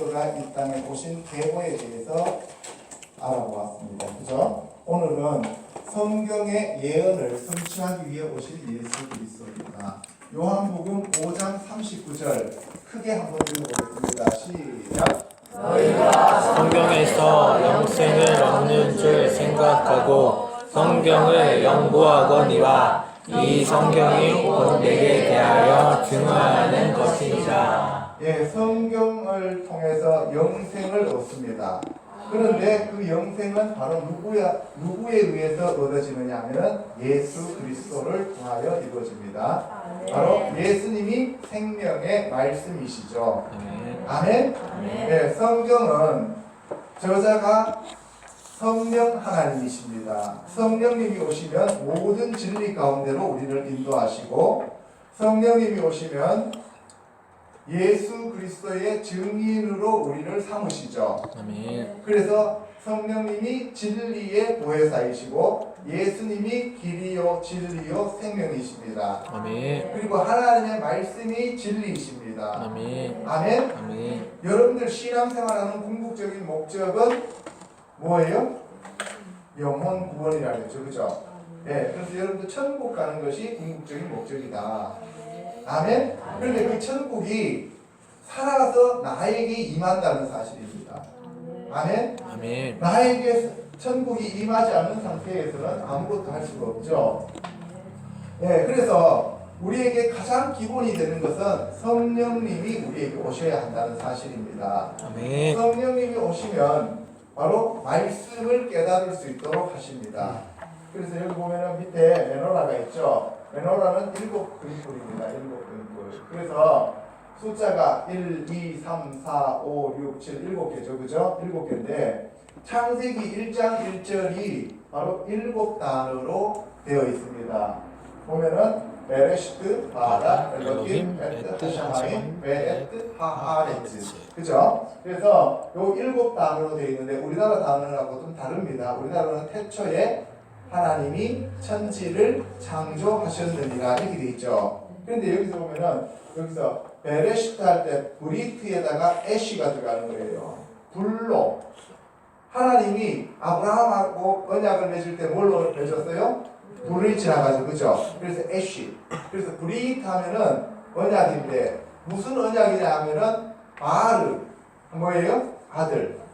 그리스도가 이 땅에 오신 계보에 대해서 알아보았습니다. 그죠? 오늘은 성경의 예언을 성취하기 위해 오신 예수 그리스도입니다. 요한복음 5장 39절 크게 한번 읽어보겠습니다. 시작. 너희가 성경에서 영생을 얻는 줄 생각하고 성경을 연구하거니와 이 성경이 곧 내게 대하여 증언하는 것이니라. 예, 성경을 통해서 영생을 얻습니다. 그런데 그 영생은 바로 누구에 의해서 얻어지느냐 하면 예수 그리스도를 통하여 이루어집니다. 바로 예수님이 생명의 말씀이시죠. 아멘? 네, 성경은 저자가 성령 하나님이십니다. 성령님이 오시면 모든 진리 가운데로 우리를 인도하시고 성령님이 오시면 예수 그리스도의 증인으로 우리를 삼으시죠. 아멘. 그래서 성령님이 진리의 보혜사이시고 예수님이 길이요 진리요 생명이십니다. 아멘. 그리고 하나님의 말씀이 진리이십니다. 아멘. 아멘? 아멘. 여러분들 신앙생활하는 궁극적인 목적은 뭐예요? 영혼 구원이라 그랬죠. 그죠? 네, 그래서 여러분들 천국 가는 것이 궁극적인 목적이다. 아멘? 그런데 그 천국이 살아서 나에게 임한다는 사실입니다. 아멘? 아멘. 나에게 천국이 임하지 않는 상태에서는 아무것도 할 수가 없죠. 네, 그래서 우리에게 가장 기본이 되는 것은 성령님이 우리에게 오셔야 한다는 사실입니다. 아멘. 성령님이 오시면 바로 말씀을 깨달을 수 있도록 하십니다. 그래서 여기 보면은 밑에 메노라가 있죠. 메노라는 7그림입니다. 7그림. 그래서 숫자가 1, 2, 3, 4, 5, 6, 7, 7개죠. 그죠? 7개인데 창세기 1장 1절이 바로 7단어로 되어 있습니다. 보면은 베레시트, 바라, 엘로힘, 베트, 하샤마임, 베에트, 하하레츠. 그죠? 그래서 요 7단어로 되어 있는데 우리나라 단어하고 좀 다릅니다. 우리나라는 태초에 하나님이 천지를 창조하셨느니라 이렇게 되어 있죠. 그런데 여기서 보면은 여기서 베레시트 할 때 브리트에다가 애쉬가 들어가는 거예요. 불로. 하나님이 아브라함하고 언약을 맺을 때 뭘로 맺었어요? 불을 지나가지고, 그죠? 그래서 애쉬. 그래서 브리트 하면은 언약인데 무슨 언약이냐 하면은 바르. 뭐예요?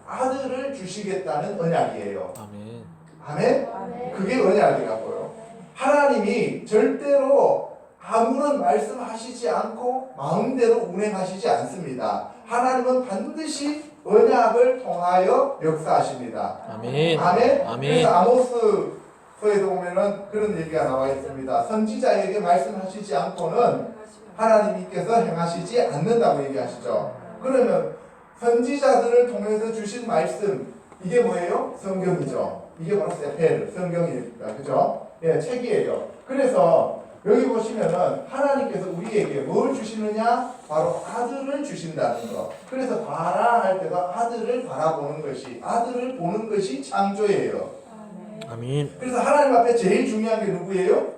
아들을 주시겠다는 언약이에요. 아멘. 아멘? 그게 언약이라고요. 하나님이 절대로 아무런 말씀하시지 않고 마음대로 운행하시지 않습니다. 하나님은 반드시 언약을 통하여 역사하십니다. 아멘. 아멘? 아멘. 그래서 아모스서에도 보면은 그런 얘기가 나와 있습니다. 선지자에게 말씀하시지 않고는 하나님께서 행하시지 않는다고 얘기하시죠. 그러면 선지자들을 통해서 주신 말씀, 이게 뭐예요? 성경이죠. 이게 바로 세페르, 성경입니다. 그죠? 예, 책이에요. 그래서 여기 보시면은 하나님께서 우리에게 뭘 주시느냐? 바로 아들을 주신다는 거. 그래서 바라 할 때도 아들을 바라보는 것이, 아들을 보는 것이 창조예요. 아멘. 그래서 하나님 앞에 제일 중요한 게 누구예요?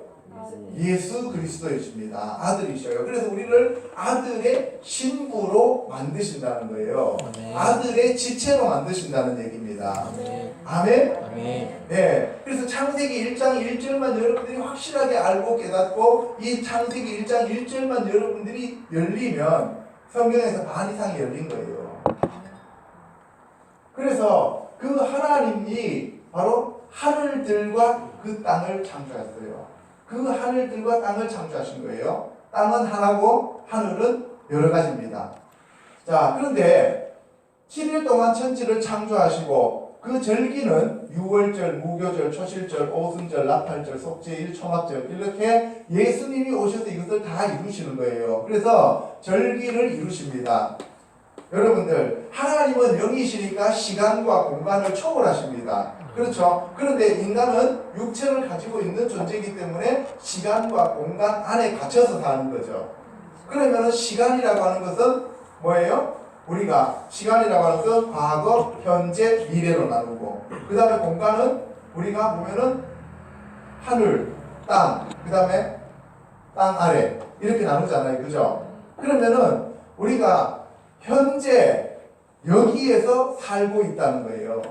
예수 그리스도이십니다. 아들이셔요. 그래서 우리를 아들의 신부로 만드신다는 거예요. 아멘. 아들의 지체로 만드신다는 얘기입니다. 아멘. 아멘? 아멘. 네. 그래서 창세기 1장 1절만 여러분들이 확실하게 알고 깨닫고 이 창세기 1장 1절만 여러분들이 열리면 성경에서 반 이상이 열린 거예요. 그래서 그 하나님이 바로 하늘들과 그 땅을 창조했어요. 그 하늘들과 땅을 창조하신 거예요. 땅은 하나고 하늘은 여러 가지입니다. 자, 그런데 7일 동안 천지를 창조하시고 그 절기는 유월절, 무교절, 초실절, 오순절, 나팔절, 속죄일, 초막절 이렇게 예수님이 오셔서 이것을 다 이루시는 거예요. 그래서 절기를 이루십니다. 여러분들, 하나님은 영이시니까 시간과 공간을 초월하십니다. 그렇죠? 그런데 인간은 육체를 가지고 있는 존재이기 때문에 시간과 공간 안에 갇혀서 사는 거죠. 그러면 시간이라고 하는 것은 뭐예요? 우리가 시간이라고 하는 것은 과거, 현재, 미래로 나누고 그 다음에 공간은 우리가 보면은 하늘, 땅, 그 다음에 땅 아래 이렇게 나누잖아요. 그죠? 그러면은 우리가 현재 여기에서 살고 있다는 거예요.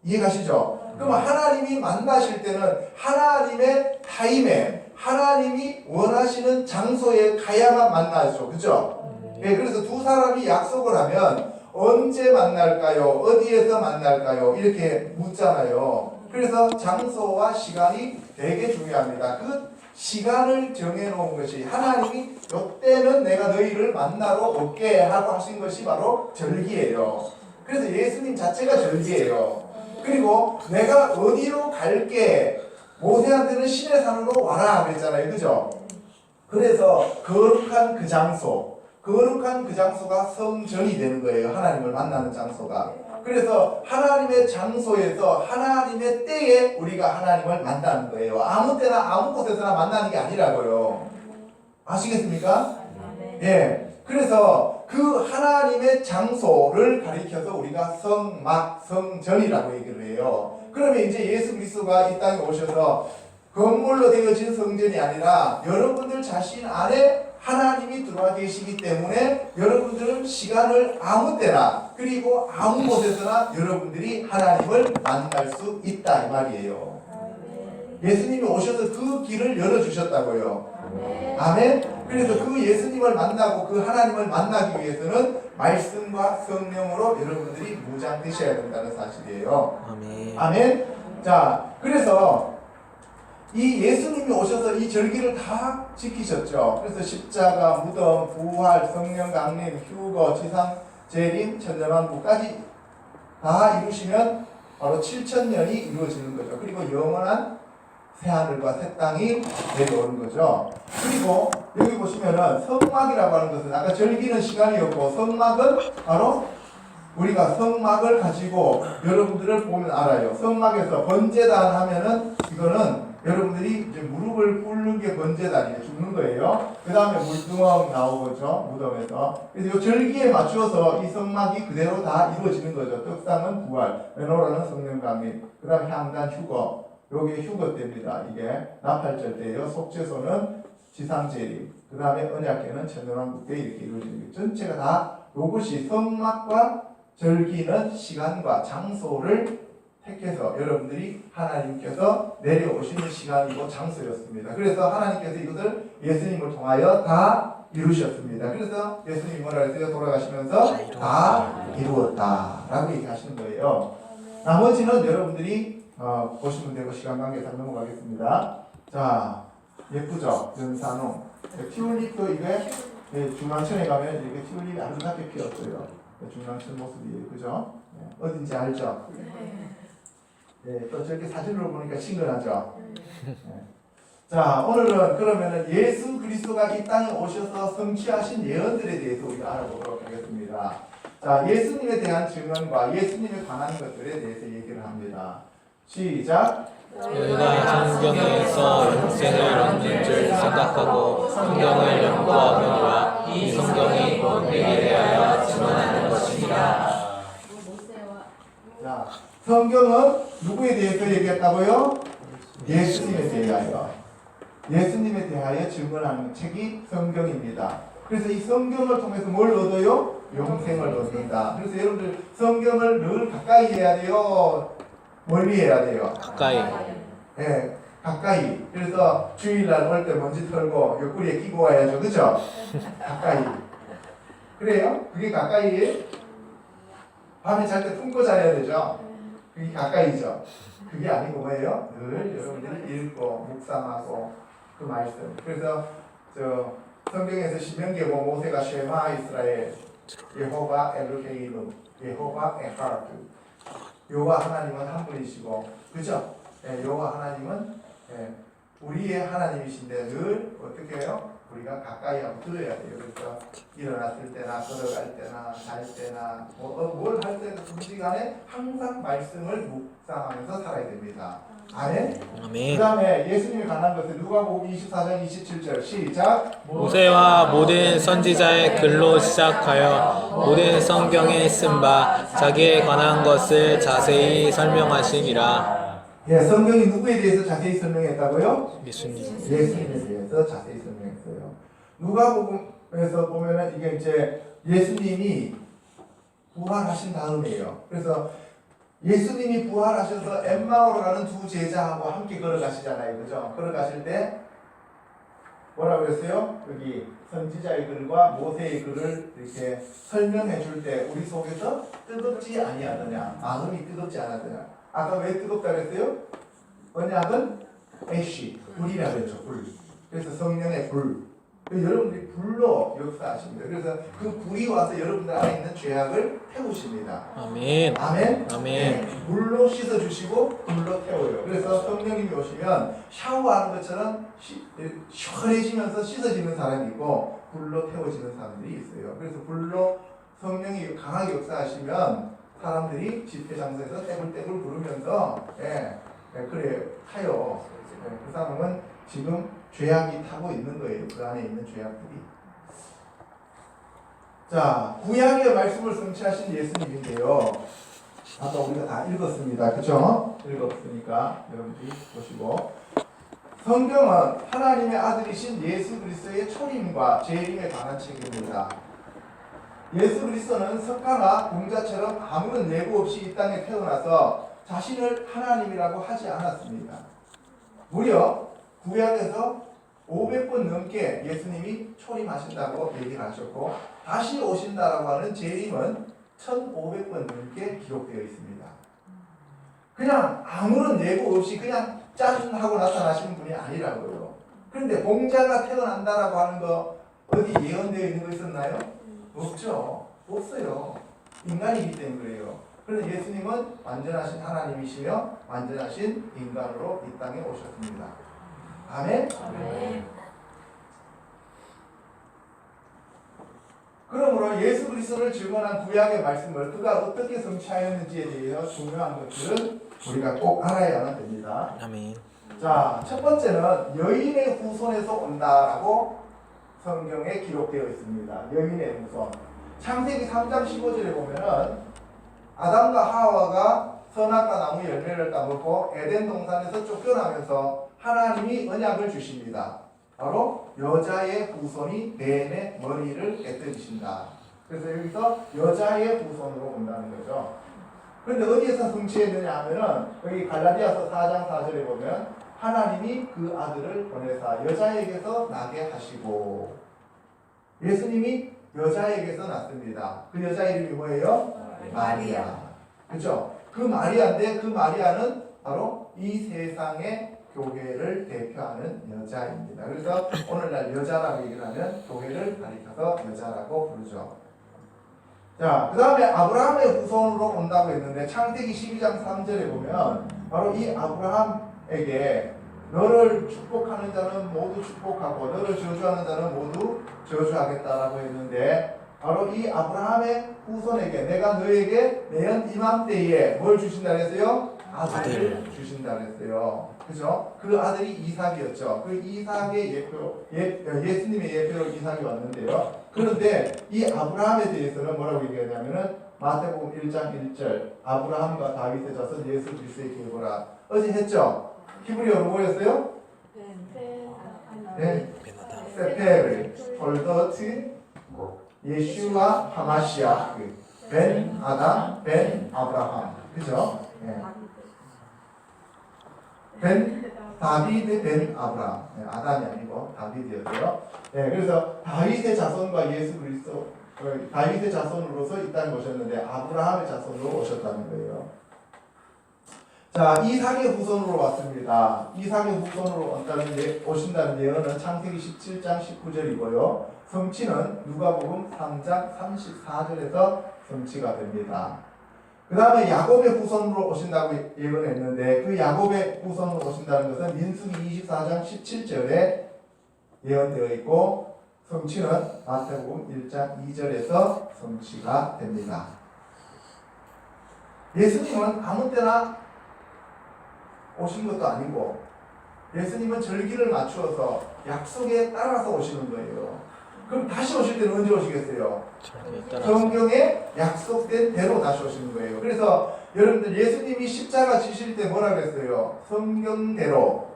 이해가시죠? 그럼 하나님이 만나실 때는 하나님의 타임에 하나님이 원하시는 장소에 가야만 만나죠. 그죠? 예, 그래서 두 사람이 약속을 하면 언제 만날까요? 어디에서 만날까요? 이렇게 묻잖아요. 그래서 장소와 시간이 되게 중요합니다. 그 시간을 정해놓은 것이 하나님이 이때는 내가 너희를 만나러 올게 하고 하신 것이 바로 절기예요. 그래서 예수님 자체가 절기예요. 그리고 내가 어디로 갈게 모세한테는 시내 산으로 와라 그랬잖아요. 그죠? 그래서 거룩한 그 장소가 성전이 되는 거예요. 하나님을 만나는 장소가. 그래서 하나님의 장소에서 하나님의 때에 우리가 하나님을 만나는 거예요. 아무 때나 아무 곳에서나 만나는 게 아니라고요. 아시겠습니까? 예. 그래서 그 하나님의 장소를 가리켜서 우리가 성전이라고 얘기를 해요. 그러면 이제 예수 그리스도가 이 땅에 오셔서 건물로 되어진 성전이 아니라 여러분들 자신 안에 하나님이 들어와 계시기 때문에 여러분들은 시간을 아무 때나 그리고 아무 곳에서나 여러분들이 하나님을 만날 수 있다 이 말이에요. 예수님이 오셔서 그 길을 열어주셨다고요. 아멘. 그래서 그 예수님을 만나고 그 하나님을 만나기 위해서는 말씀과 성령으로 여러분들이 무장되셔야 된다는 사실이에요. 아멘. 아멘. 자, 그래서 이 예수님이 오셔서 이 절기를 다 지키셨죠. 그래서 십자가, 무덤, 부활, 성령 강림, 휴거, 지상 재림, 천년왕국까지 다 이루시면 바로 7,000년이 이루어지는 거죠. 그리고 영원한 새하늘과 새 땅이 내려오는 거죠. 그리고 여기 보시면은 성막이라고 하는 것은 아까 절기는 시간이었고 성막은 바로 우리가 성막을 가지고 여러분들을 보면 알아요. 성막에서 번제단 하면은 이거는 여러분들이 이제 무릎을 꿇는 게 번제단이에요. 죽는 거예요. 그 다음에 물두멍 나오죠. 무덤에서. 그래서 이 절기에 맞추어서 이 성막이 그대로 다 이루어지는 거죠. 떡상은 부활, 메노라는 성령 강림, 그 다음에 향단 휴거. 요게 휴거 때입니다. 이게 나팔절 때예요. 속죄소는 지상재림, 그 다음에 언약궤는 천년왕국 때 이렇게 이루어지는 게 전체가 다 요것이 성막과 절기는 시간과 장소를 택해서 여러분들이 하나님께서 내려오시는 시간이고 장소였습니다. 그래서 하나님께서 이것을 예수님을 통하여 다 이루셨습니다. 그래서 예수님이 뭐라 했어요? 돌아가시면서 다 이루었다라고 얘기하시는 거예요. 나머지는 여러분들이 보시면 되고 시간 관계상 넘어가겠습니다. 자, 예쁘죠? 연산홍. 튤립도 이게 중앙천에 가면 이렇게 튤립이 아름답게 피었어요. 중앙천 모습이 그죠? 어딘지 알죠? 네, 또 저렇게 사진으로 보니까 친근하죠? 네. 자, 오늘은 그러면은 예수 그리스도가 이 땅에 오셔서 성취하신 예언들에 대해서 우리가 알아보도록 하겠습니다. 자, 예수님에 대한 증언과 예수님에 관한 것들에 대해서 얘기를 합니다. 시작! 우리가 성경에서 영생을 얻는 줄 생각하고 성경을 연구하거니와 이 성경이 우리에게 대하여 증언하는 것이니라. 자, 성경은 누구에 대해서 얘기했다고요? 예수님에 대하여. 예수님에 대하여 증언하는 책이 성경입니다. 그래서 이 성경을 통해서 뭘 얻어요? 영생을 얻는다. 그래서 여러분들 성경을 늘 가까이 해야 돼요? 멀리 해야 돼요? 가까이. 예, 가까이. 그래서 주일날 올 때 먼지 털고 옆구리에 끼고 와야죠. 그죠? 가까이. 그래요? 그게 가까이예요? 밤에 잘 때 품고 자야 되죠? 그게 가까이죠? 그게 아니고 뭐예요? 늘 여러분들이 읽고 묵상하고 그 말씀. 그래서 성경에서 신명기에 보면 모세가 쉐마 이스라엘 여호와 엘로헤이누 여호와 에하드 여호와 하나님은 한 분이시고 그죠? 여호와 하나님은 우리의 하나님이신데 늘 어떻게 해요? 우리가 가까이 하고 들어야 돼요. 그래서 일어났을 때나 걸어갈 때나 잘 때나 뭘 할 때도 든지 간에 항상 말씀을 묵상하면서 살아야 됩니다. 아멘. 아멘. 그 다음에 예수님이 관한 것은 누가복음 24장 27절 시작. 모세와 모든 선지자의 글로 시작하여 모든 성경에 쓴 바 자기에 관한 것을 자세히 설명하시니라. 예, 성경이 누구에 대해서 자세히 설명했다고요? 예수님. 예수님에 대해서 자세히 설명했어요. 누가복음에서 보면은 이게 이제 예수님이 부활하신 다음이에요. 그래서 예수님이 부활하셔서 엠마오로 가는 두 제자하고 함께 걸어가시잖아요. 그죠? 걸어가실 때 뭐라고 그랬어요? 여기 선지자의 글과 모세의 글을 이렇게 설명해 줄 때 우리 속에서 뜨겁지 아니하더냐, 마음이 뜨겁지 않았더냐. 아까 왜 뜨겁다 그랬어요? 언약은 애쉬, 불이라고 했죠. 불. 그래서 성령의 불. 여러분들이 불로 역사하십니다. 그래서 그 불이 와서 여러분들 안에 있는 죄악을 태우십니다. 아멘. 아멘. 아멘. 네, 물로 씻어주시고 불로 태워요. 그래서 성령님이 오시면 샤워하는 것처럼 시원해지면서 씻어지는 사람이 있고 불로 태워지는 사람들이 있어요. 그래서 불로 성령이 강하게 역사하시면 사람들이 집회 장소에서 떼굴떼굴 부르면서 그래 타요. 그 사람은 지금 죄악이 타고 있는 거예요. 그 안에 있는 죄악들이. 자, 구약의 말씀을 성취하신 예수님인데요. 아까 우리가 다 읽었습니다. 그쵸? 읽었으니까 여러분들이 보시고. 성경은 하나님의 아들이신 예수 그리스도의 초림과 재림에 관한 책입니다. 예수 그리스도는 석가나 공자처럼 아무런 예고 없이 이 땅에 태어나서 자신을 하나님이라고 하지 않았습니다. 무려 구약에서 500번 넘게 예수님이 초림하신다고 얘기를 하셨고 다시 오신다라고 하는 재림은 1500번 넘게 기록되어 있습니다. 그냥 아무런 예고 없이 그냥 짠 하고 나타나시는 분이 아니라고요. 그런데 공자가 태어난다라고 하는 거 어디 예언되어 있는 거 있었나요? 없죠. 없어요. 인간이기 때문에요. 그래서 예수님은 완전하신 하나님이시며 완전하신 인간으로 이 땅에 오셨습니다. 아멘? 아멘. 그러므로 예수 그리스도를 증언한 구약의 말씀을 그가 어떻게 성취하였는지에 대해서 중요한 것들은 우리가 꼭 알아야만 됩니다. 아멘. 자, 첫 번째는 여인의 후손에서 온다라고 성경에 기록되어 있습니다. 여인의 후손. 창세기 3장 15절에 보면은 아담과 하와가 선악과 나무 열매를 따먹고 에덴 동산에서 쫓겨나면서 하나님이 언약을 주십니다. 바로 여자의 후손이 뱀의 머리를 깨뜨리신다. 그래서 여기서 여자의 후손으로 온다는 거죠. 그런데 어디에서 성취했느냐 하면은 여기 갈라디아서 4장 4절에 보면 하나님이 그 아들을 보내사 여자에게서 나게 하시고 예수님이 여자에게서 났습니다. 그 여자 이름이 뭐예요? 마리아. 그렇죠? 그 마리아인데 그 마리아는 바로 이 세상의 교회를 대표하는 여자입니다. 그래서 오늘날 여자라고 얘기를 하면 교회를 가리켜서 여자라고 부르죠. 자, 그 다음에 아브라함의 후손으로 온다고 했는데 창세기 12장 3절에 보면 바로 이 아브라함에게 너를 축복하는 자는 모두 축복하고 너를 저주하는 자는 모두 저주하겠다라고 했는데 바로 이 아브라함의 후손에게 내가 너에게 내년 이맘때에 뭘 주신다 그랬어요? 아들을 주신다 그랬어요. 그죠? 그 아들이 이삭이었죠. 그 이삭의 예수님의 예표로 이삭이 왔는데요. 그런데 이 아브라함에 대해서는 뭐라고 얘기하냐면은 마태복음 1장 1절 아브라함과 다윗의 자손 예수 그리스도의 계보라. 어제 했죠? 히브리어로 뭐였어요? 네. 세페르, 홀더트, 예슈와 하마시아, 벤 아담, 벤 아브라함. 그죠? 네. 벤 다비드 벤 아브라함. 네, 아담이 아니고 다비드였어요. 네, 그래서 다윗의 자손과 예수 그리스도 다윗의 자손으로서 이 땅에 오셨는데 아브라함의 자손으로 오셨다는 거예요. 자, 이삭의 후손으로 왔습니다. 이삭의 후손으로 오신다는 예언은 창세기 17장 19절이고요. 성취는 누가복음 3장 34절에서 성취가 됩니다. 그 다음에 야곱의 후손으로 오신다고 예언했는데 그 야곱의 후손으로 오신다는 것은 민수기 24장 17절에 예언되어 있고 성취는 마태복음 1장 2절에서 성취가 됩니다. 예수님은 아무 때나 오신 것도 아니고 예수님은 절기를 맞추어서 약속에 따라서 오시는 거예요. 그럼 다시 오실 때는 언제 오시겠어요? 성경에 약속된 대로 다시 오시는 거예요. 그래서 여러분들 예수님이 십자가 지실 때 뭐라 그랬어요? 성경대로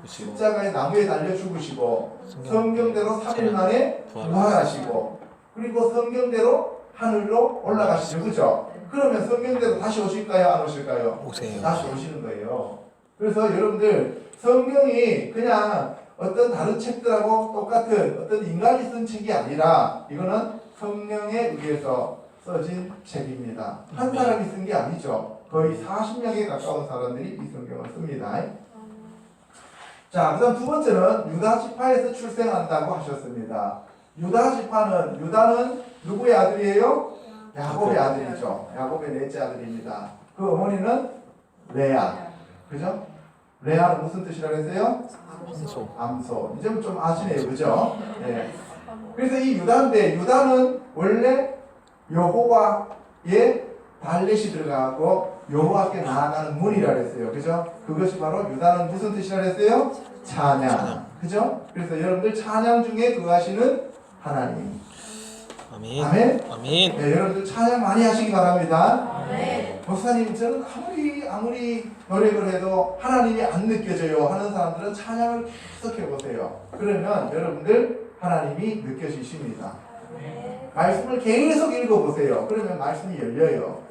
십자가에 나무에 달려 죽으시고 성경대로 3일 만에 부활하시고 그리고 성경대로 하늘로 올라가시죠. 그죠? 그러면 성령대로 다시 오실까요? 안 오실까요? 오세요. 다시 오시는 거예요. 그래서 여러분들 성경이 그냥 어떤 다른 책들하고 똑같은 어떤 인간이 쓴 책이 아니라 이거는 성령에 의해서 써진 책입니다. 한 사람이 쓴 게 아니죠. 거의 40명에 가까운 사람들이 이 성경을 씁니다. 자, 그다음 두 번째는 유다 지파에서 출생한다고 하셨습니다. 유다는 누구의 아들이에요? 야곱의 아들이죠. 야곱의 넷째 아들입니다. 그 어머니는 레아. 그죠? 레아는 무슨 뜻이라고 했어요? 암소. 암소. 이제 좀 아시네요. 그죠? 네. 그래서 이 유다는 원래 여호와의 발렛이 들어가고 여호와께 나아가는 문이라 했어요. 그죠? 그것이 바로 유다는 무슨 뜻이라 했어요? 찬양. 그죠? 그래서 여러분들 찬양 중에 거하시는 하나님. 아멘. 아멘. 아멘. 네, 여러분들 찬양 많이 하시기 바랍니다. 네. 목사님, 저는 아무리 노력을 해도 하나님이 안 느껴져요 하는 사람들은 찬양을 계속 해보세요. 그러면 여러분들 하나님이 느껴지십니다. 말씀을 계속 읽어보세요. 그러면 말씀이 열려요.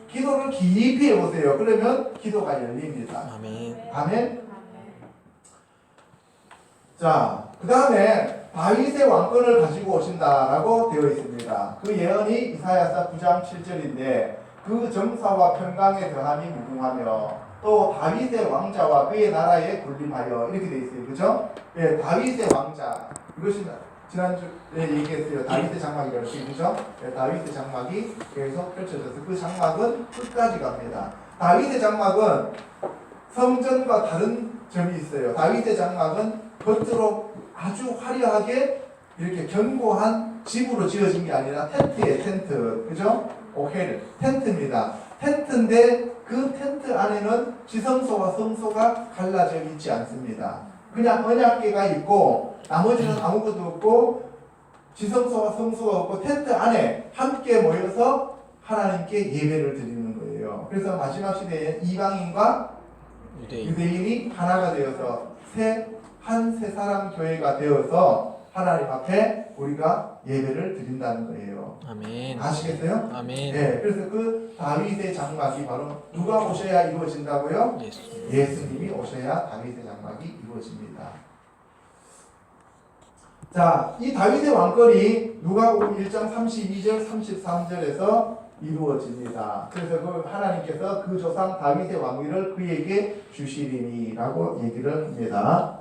기도를 깊이 해보세요. 그러면 기도가 열립니다. 아멘. 아멘. 자, 그 다음에 다윗의 왕권을 가지고 오신다라고 되어 있습니다. 그 예언이 이사야서 9장 7절인데 그 정사와 평강의 더함이 무궁하며 또 다윗의 왕자와 그의 나라에 군림하여 이렇게 되어 있어요. 그죠? 예, 다윗의 왕자. 이것이 지난주에 얘기했어요. 다윗의 장막이라고 했어요. 그죠? 예, 다윗의 장막이 계속 펼쳐져서 그 장막은 끝까지 갑니다. 다윗의 장막은 성전과 다른 점이 있어요. 다윗의 장막은 겉으로 아주 화려하게 이렇게 견고한 집으로 지어진 게 아니라 텐트예요. 텐트. 그죠? 오헬. 텐트입니다. 텐트인데 그 텐트 안에는 지성소와 성소가 갈라져 있지 않습니다. 그냥 언약궤가 있고 나머지는 아무것도 없고 지성소와 성소가 없고 텐트 안에 함께 모여서 하나님께 예배를 드리는 거예요. 그래서 마지막 시대에 이방인과 유대인이 하나가 되어서 한 세 사람 교회가 되어서 하나님 앞에 우리가 예배를 드린다는 거예요. 아멘. 아시겠어요? 아멘. 네, 그래서 그 다윗의 장막이 바로 누가 오셔야 이루어진다고요? 예수. 예수님이 오셔야 다윗의 장막이 이루어집니다. 자, 이 다윗의 왕권이 누가복음 1장 32절 33절에서 이루어집니다. 그래서 그 하나님께서 그 조상 다윗의 왕위를 그에게 주시리니라고 얘기를 합니다.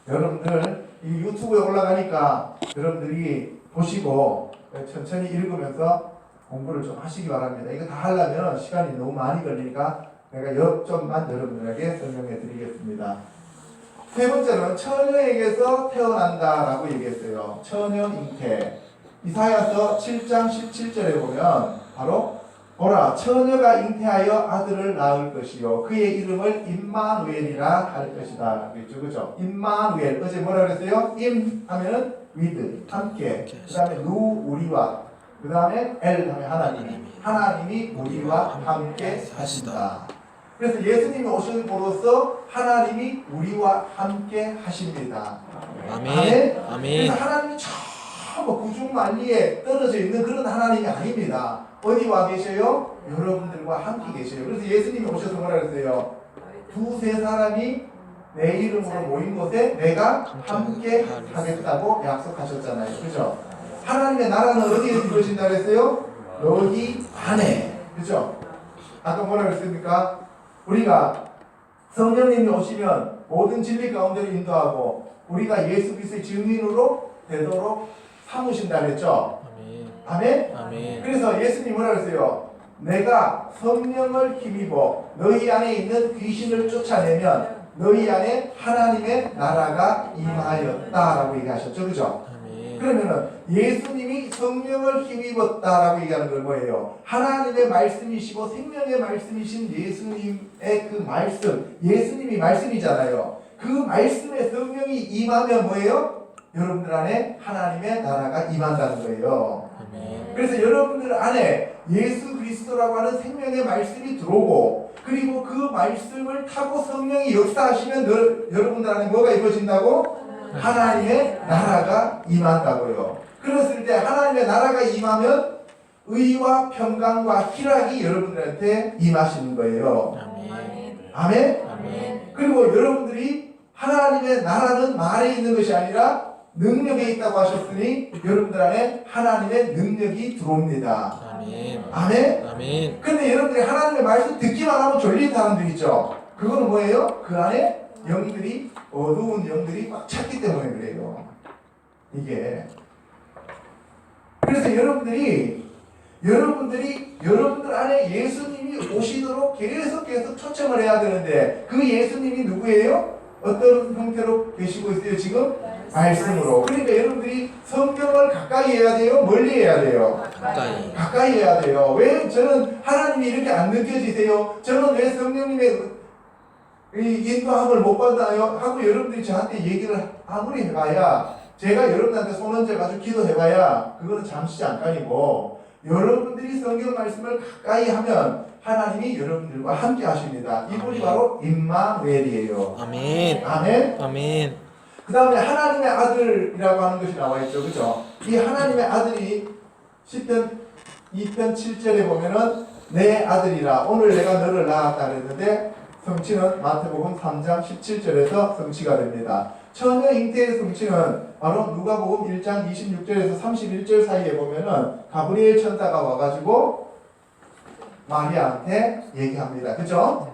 여러분들 이 유튜브에 올라가니까 여러분들이 보시고 천천히 읽으면서 공부를 좀 하시기 바랍니다. 이거 다 하려면 시간이 너무 많이 걸리니까 내가 역점만 여러분들에게 설명해 드리겠습니다. 세 번째는 처녀에게서 태어난다라고 얘기했어요. 처녀 잉태. 이사야서 7장 17절에 보면 바로 보라 처녀가 잉태하여 아들을 낳을 것이요 그의 이름을 임마누엘이라 할 것이다. 그렇죠, 그죠? 임마누엘. 어제 뭐라 그랬어요? 임 하면은 with 함께. 그 다음에 누 우리와. 그 다음에 엘 하면 하나님이 우리와 함께 하신다. 그래서 예수님이 오심으로써 하나님이 우리와 함께 하십니다. 아멘. 아멘. 그래서 하나님이 전부 구중만리에 떨어져 있는 그런 하나님이 아닙니다. 어디 와 계셔요? 여러분들과 함께 계셔요. 그래서 예수님이 오셔서 뭐라 그랬어요? 두세 사람이 내 이름으로 모인 곳에 내가 함께 하겠다고 약속하셨잖아요. 그죠? 하나님의 나라는 어디에 이루어진다고 했어요? 너희 안에. 그죠? 아까 뭐라 그랬습니까? 우리가 성령님이 오시면 모든 진리 가운데로 인도하고 우리가 예수 그리스도의 증인으로 되도록 삼으신다 그랬죠? 아멘? 아멘. 그래서 예수님이 뭐라 그랬어요? 내가 성령을 힘입어 너희 안에 있는 귀신을 쫓아내면 너희 안에 하나님의 나라가 임하였다라고 얘기하셨죠. 그죠? 아멘. 그러면은 예수님이 성령을 힘입었다라고 얘기하는 건 뭐예요? 하나님의 말씀이시고 생명의 말씀이신 예수님의 그 말씀, 예수님이 말씀이잖아요. 그 말씀에 성령이 임하면 뭐예요? 여러분들 안에 하나님의 나라가 임한다는 거예요. 아멘. 그래서 여러분들 안에 예수 그리스도라고 하는 생명의 말씀이 들어오고 그리고 그 말씀을 타고 성령이 역사하시면 여러분들 안에 뭐가 이루어진다고? 하나님의 나라가 임한다고요. 그랬을 때 하나님의 나라가 임하면 의와 평강과 희락이 여러분들한테 임하시는 거예요. 아멘. 아멘? 아멘. 그리고 여러분들이 하나님의 나라는 말에 있는 것이 아니라 능력에 있다고 하셨으니 여러분들 안에 하나님의 능력이 들어옵니다. 아멘. 아멘? 아멘. 근데 여러분들이 하나님의 말씀 듣기만 하면 졸린 사람들 있죠? 그거는 뭐예요? 그 안에 영들이, 어두운 영들이 꽉 찼기 때문에 그래요. 이게. 그래서 여러분들 안에 예수님이 오시도록 계속 초청을 해야 되는데 그 예수님이 누구예요? 어떤 형태로 계시고 있어요? 지금? 말씀으로. 그러니까 여러분들이 성경을 가까이 해야 돼요? 멀리 해야 돼요? 가까이. 가까이 해야 돼요. 왜 저는 하나님이 이렇게 안 느껴지세요? 저는 왜 성령님의 인도함을 못 받나요? 하고 여러분들이 저한테 얘기를 아무리 해봐야 제가 여러분한테 손 얹어가지고 기도해봐야 그거는 잠시 잠깐이고 여러분들이 성경 말씀을 가까이 하면 하나님이 여러분들과 함께 하십니다. 이분이 바로 임마누엘이에요. 아멘. 아멘. 아멘. 그 다음에 하나님의 아들이라고 하는 것이 나와 있죠. 그죠? 이 하나님의 아들이 10편 2편 7절에 보면은 내 아들이라 오늘 내가 너를 낳았다 그랬는데 성취는 마태복음 3장 17절에서 성취가 됩니다. 처녀 잉태의 성취는 바로 누가복음 1장 26절에서 31절 사이에 보면은 가브리엘 천사가 와가지고 마리아한테 얘기합니다. 그죠?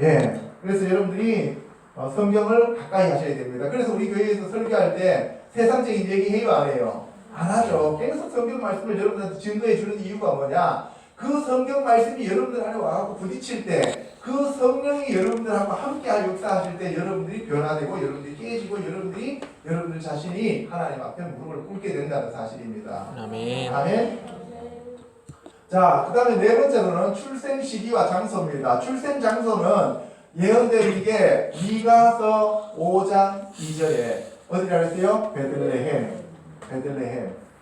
예. 그래서 여러분들이 성경을 가까이 하셔야 됩니다. 그래서 우리 교회에서 설교할 때 세상적인 얘기 해요, 안 해요? 안 하죠. 계속 성경 말씀을 여러분들한테 증거해 주는 이유가 뭐냐? 그 성경 말씀이 여러분들 안에 와서 부딪힐 때 그 성령이 여러분들하고 함께 역사하실 때 여러분들이 변화되고 여러분들이 깨지고 여러분들 자신이 하나님 앞에 무릎을 꿇게 된다는 사실입니다. 아멘. 아멘. 자, 그 다음에 네 번째로는 출생 시기와 장소입니다. 출생 장소는 예언대로 이게 미가서 5장 2절에 어디라 그랬어요? 베들레헴.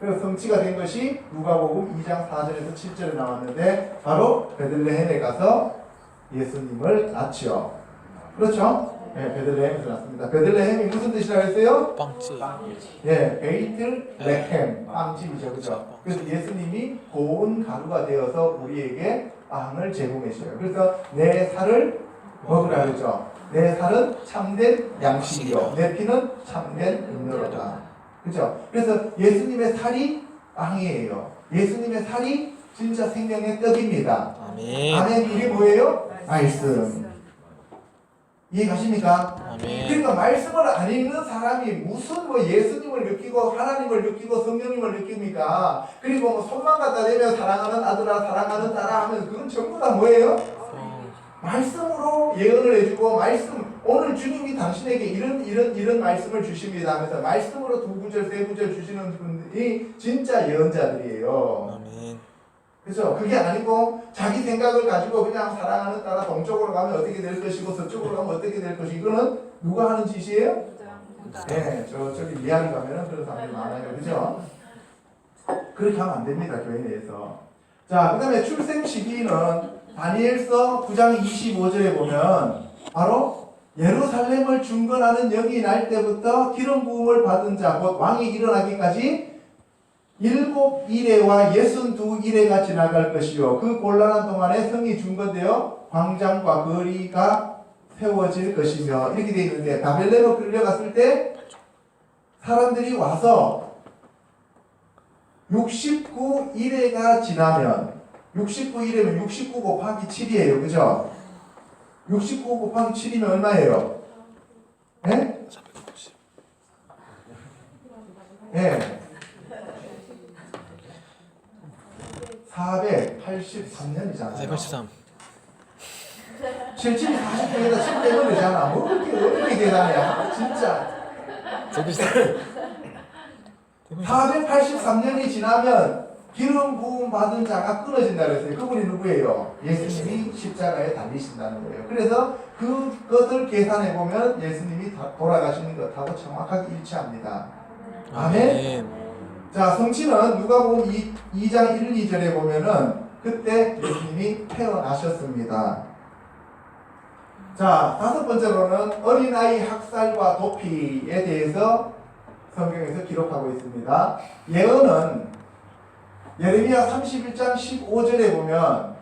그래서 성취가 된 것이 누가복음 2장 4절에서 7절에 나왔는데 바로 베들레헴에 가서 예수님을 낳죠. 그렇죠? 네, 베들레헴에서 낳습니다. 베들레헴이 무슨 뜻이라고 했어요? 빵집. 예, 베이틀레헴, 빵집이죠. 그죠? 그래서 예수님이 고운 가루가 되어서 우리에게 빵을 제공해줘요. 그래서 내 살을 먹으라 그러죠. 내 살은 참된 양식이요. 내 피는 참된 음료로다. 그죠? 그래서 예수님의 살이 빵이에요. 예수님의 살이 진짜 생명의 떡입니다. 아멘. 아멘. 이게 뭐예요? 말씀. 이해 가십니까? 아멘. 그러니까 말씀을 안 읽는 사람이 무슨 뭐 예수님을 느끼고 하나님을 느끼고 성령님을 느낍니까? 그리고 뭐 손만 갖다 대면 사랑하는 아들아 사랑하는 딸아 하면 그건 전부 다 뭐예요? 말씀으로 예언을 해주고 말씀 오늘 주님이 당신에게 이런 말씀을 주십니다 하면서 말씀으로 2구절 3구절 주시는 분들이 진짜 예언자들이에요. 아멘. 그렇죠? 그게 아니고 자기 생각을 가지고 그냥 사랑하는 따라 동쪽으로 가면 어떻게 될 것이고 서쪽으로 가면 어떻게 될 것이고 이거는 누가 하는 짓이에요? 네, 저기 미얀 가면은 그런 사람들이 많아요. 그죠? 그렇게 하면 안 됩니다. 교회 내에서. 자, 그 다음에 출생 시기는 다니엘서 9장 25절에 보면 바로 예루살렘을 중건하는 영이 날 때부터 기름 부음을 받은 자 곧 왕이 일어나기까지 7일에와 62일에가 지나갈 것이요 그 곤란한 동안에 성이 중건되어 광장과 거리가 세워질 것이며 이렇게 되어 있는데 바벨론으로 끌려갔을 때 사람들이 와서 69일에가 지나면 69일이면 69 곱하기 7이에요. 그죠? 69 곱하기 7이면 얼마예요? 예? 450. 예. 483년이잖아요. 483. 77이 40년에다 7 빼면 되잖아. 뭐 그렇게 어렵게 계산이야. 진짜. 483년이 지나면 기름 부음 받은 자가 끊어진다 그랬어요. 그분이 누구예요? 예수님이 십자가에 달리신다는 거예요. 그래서 그것을 계산해 보면 예수님이 돌아가시는 것하고 정확하게 일치합니다. 아멘. 자, 성취는 누가복음 2장 1, 2절에 보면은 그때 예수님이 태어나셨습니다. 자, 다섯 번째로는 어린아이 학살과 도피에 대해서 성경에서 기록하고 있습니다. 예언은 예레미야 31장 15절에 보면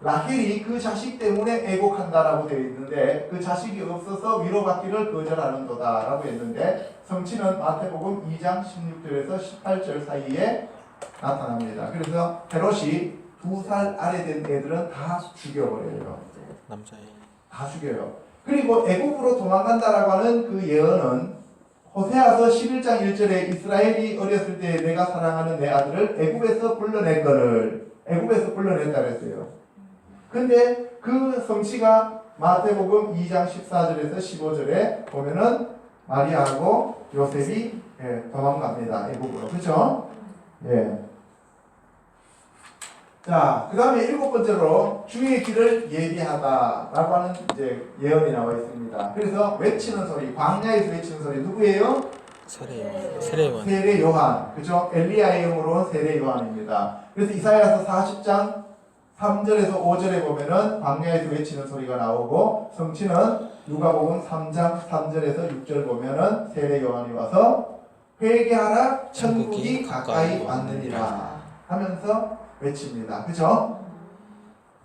라헬이 그 자식 때문에 애곡한다라고 되어 있는데 그 자식이 없어서 위로받기를 거절하는도다 라고 했는데 성취는 마태복음 2장 16절에서 18절 사이에 나타납니다. 그래서 헤롯이 2살 아래 된 애들은 다 죽여버려요. 남자애. 다 죽여요. 그리고 애국으로 도망간다라고 하는 그 예언은 호세아서 11장 1절에 이스라엘이 어렸을 때 내가 사랑하는 내 아들을 애국에서 불러냈거늘 애국에서 불러냈다 그랬어요. 근데 그 성취가 마태복음 2장 14절에서 15절에 보면은 마리아하고 요셉이 도망갑니다. 애국으로. 그렇죠? 예. 자, 그 다음에 7번째로 주의 길을 예비하다라고 하는 이제 예언이 나와 있습니다. 그래서 외치는 소리, 광야에서 외치는 소리 누구예요? 세례요한. 세례 요한. 그죠? 엘리야의 영으로 온 세례 요한입니다. 그래서 이사야서 40장 3절에서 5절에 보면은 광야에서 외치는 소리가 나오고 성취는 누가복음 3장 3절에서 6절 보면은 세례 요한이 와서 회개하라 천국이 가까이 왔느니라 하면서 외칩니다. 그죠?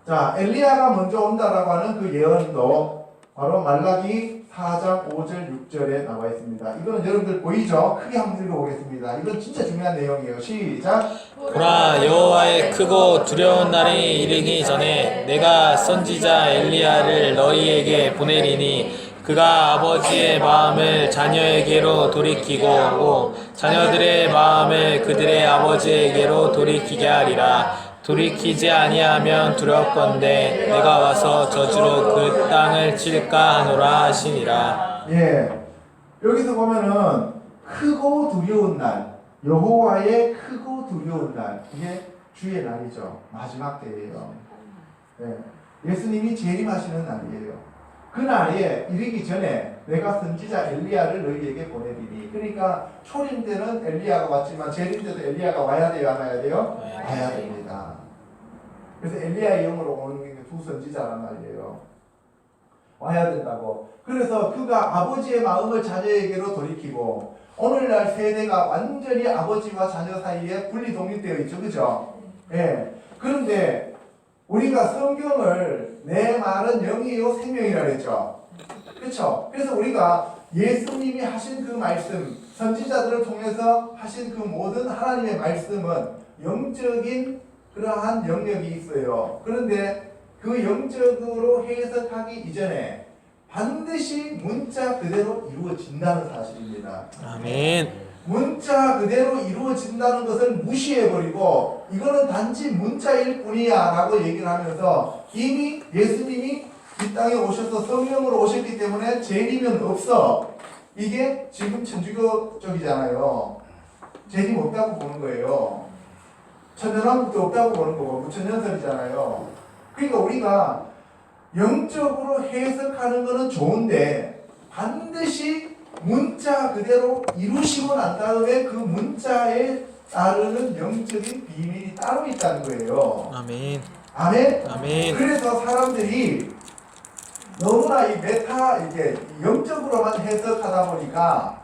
자, 엘리야가 먼저 온다라고 하는 그 예언도 바로 말라기 4장 5절 6절에 나와 있습니다. 이거는 여러분들 보이죠? 크게 한번 읽어보겠습니다. 이건 진짜 중요한 내용이에요. 시작. 보라, 여호와의 크고 두려운 날이 이르기 전에 내가 선지자 엘리야를 너희에게 보내리니 그가 아버지의 마음을 자녀에게로 돌이키고 자녀들의 마음을 그들의 아버지에게로 돌이키게 하리라. 돌이키지 아니하면 두렵건대 내가 와서 저주로 그 땅을 칠까 하노라 하시니라. 예. 여기서 보면은 크고 두려운 날, 여호와의 크고 두려운 날, 이게 주의 날이죠. 마지막 때예요. 예. 예수님이 재림하시는 날이에요. 그 날에 이르기 전에 내가 선지자 엘리야를 너희에게 보내리니. 그러니까 초림 때는 엘리야가 왔지만 재림 때도 엘리야가 와야 돼요, 안 와야 돼요? 와야 됩니다. 그래서 엘리야의 영으로 오는 게 두 선지자란 말이에요. 와야 된다고. 그래서 그가 아버지의 마음을 자녀에게로 돌이키고 오늘날 세대가 완전히 아버지와 자녀 사이에 분리 독립되어 있죠. 그죠? 예. 그런데 우리가 성경을 내 말은 영이요 생명이라 그랬죠. 그렇죠? 그래서 우리가 예수님이 하신 그 말씀, 선지자들을 통해서 하신 그 모든 하나님의 말씀은 영적인 그러한 영역이 있어요. 그런데 그 영적으로 해석하기 이전에 반드시 문자 그대로 이루어진다는 사실입니다. 아멘. 문자 그대로 이루어진다는 것을 무시해버리고 이거는 단지 문자일 뿐이야 라고 얘기를 하면서 이미 예수님이 이 땅에 오셔서 성령으로 오셨기 때문에 재림은 없어. 이게 지금 천주교적이잖아요. 재림 없다고 보는 거예요. 천연왕국도 없다고 보는 거고 무천연설이잖아요. 그러니까 우리가 영적으로 해석하는 거는 좋은데 반드시 문자 그대로 이루시고 난 다음에 그 문자에 따르는 영적인 비밀이 따로 있다는 거예요. 아멘. 아멘? 아멘. 그래서 사람들이 너무나 이 메타 이게 영적으로만 해석하다 보니까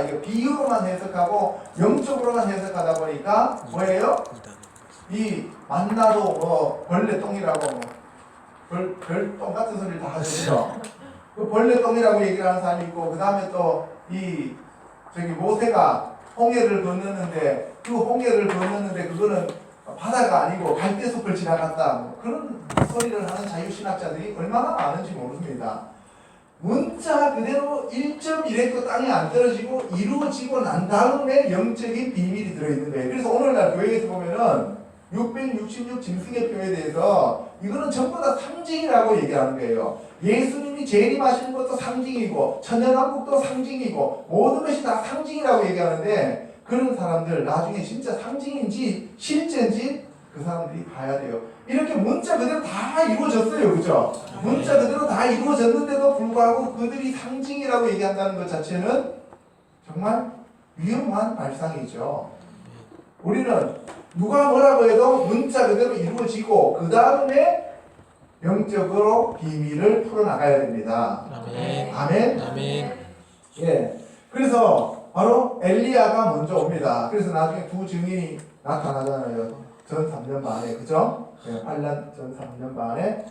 이게 비유로만 해석하고 영적으로만 해석하다 보니까 뭐예요? 이 만나도 뭐 벌레 똥이라고 별똥 같은 소리를 다 하죠. 그 벌레 똥이라고 얘기를 하는 사람이 있고 그 다음에 또 이 저기 모세가 홍해를 건넜는데 그 홍해를 건넜는데 그거는 바다가 아니고 갈대숲을 지나갔다. 뭐 그런 소리를 하는 자유신학자들이 얼마나 많은지 모릅니다. 문자 그대로 1.1획도 땅에 안 떨어지고 이루어지고 난 다음에 영적인 비밀이 들어있는 거예요. 그래서 오늘날 교회에서 보면은 666 짐승의 표에 대해서 이거는 전부 다 상징이라고 얘기하는 거예요. 예수님이 재림하시는 것도 상징이고 천연왕국도 상징이고 모든 것이 다 상징이라고 얘기하는데 그런 사람들 나중에 진짜 상징인지 실제인지 그 사람들이 봐야 돼요. 이렇게 문자 그대로 다 이루어졌어요. 그죠? 문자 그대로 다 이루어졌는데도 불구하고 그들이 상징이라고 얘기한다는 것 자체는 정말 위험한 발상이죠. 우리는 누가 뭐라고 해도 문자 그대로 이루어지고 그 다음에 영적으로 비밀을 풀어나가야 됩니다. 아멘. 아멘? 아멘. 예. 그래서 바로 엘리야가 먼저 옵니다. 그래서 나중에 두 증인이 나타나잖아요. 전 3년 만에, 그죠? 8년 전 3년 만에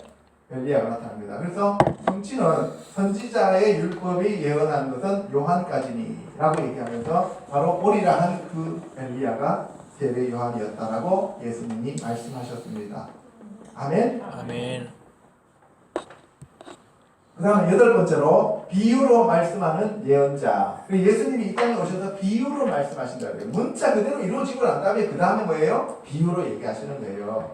엘리야가 나타납니다. 그래서 성취는 선지자의 율법이 예언한 것은 요한까지니라고 얘기하면서 바로 오리라 한 그 엘리야가 세례 요한이었다라고 예수님이 말씀하셨습니다. 아멘. 아멘. 그 다음에 8번째로 비유로 말씀하는 예언자. 예수님이 이 땅에 오셔서 비유로 말씀하신다 그래요. 문자 그대로 이루어지고 난 다음에 그 다음에 뭐예요? 비유로 얘기하시는 거예요.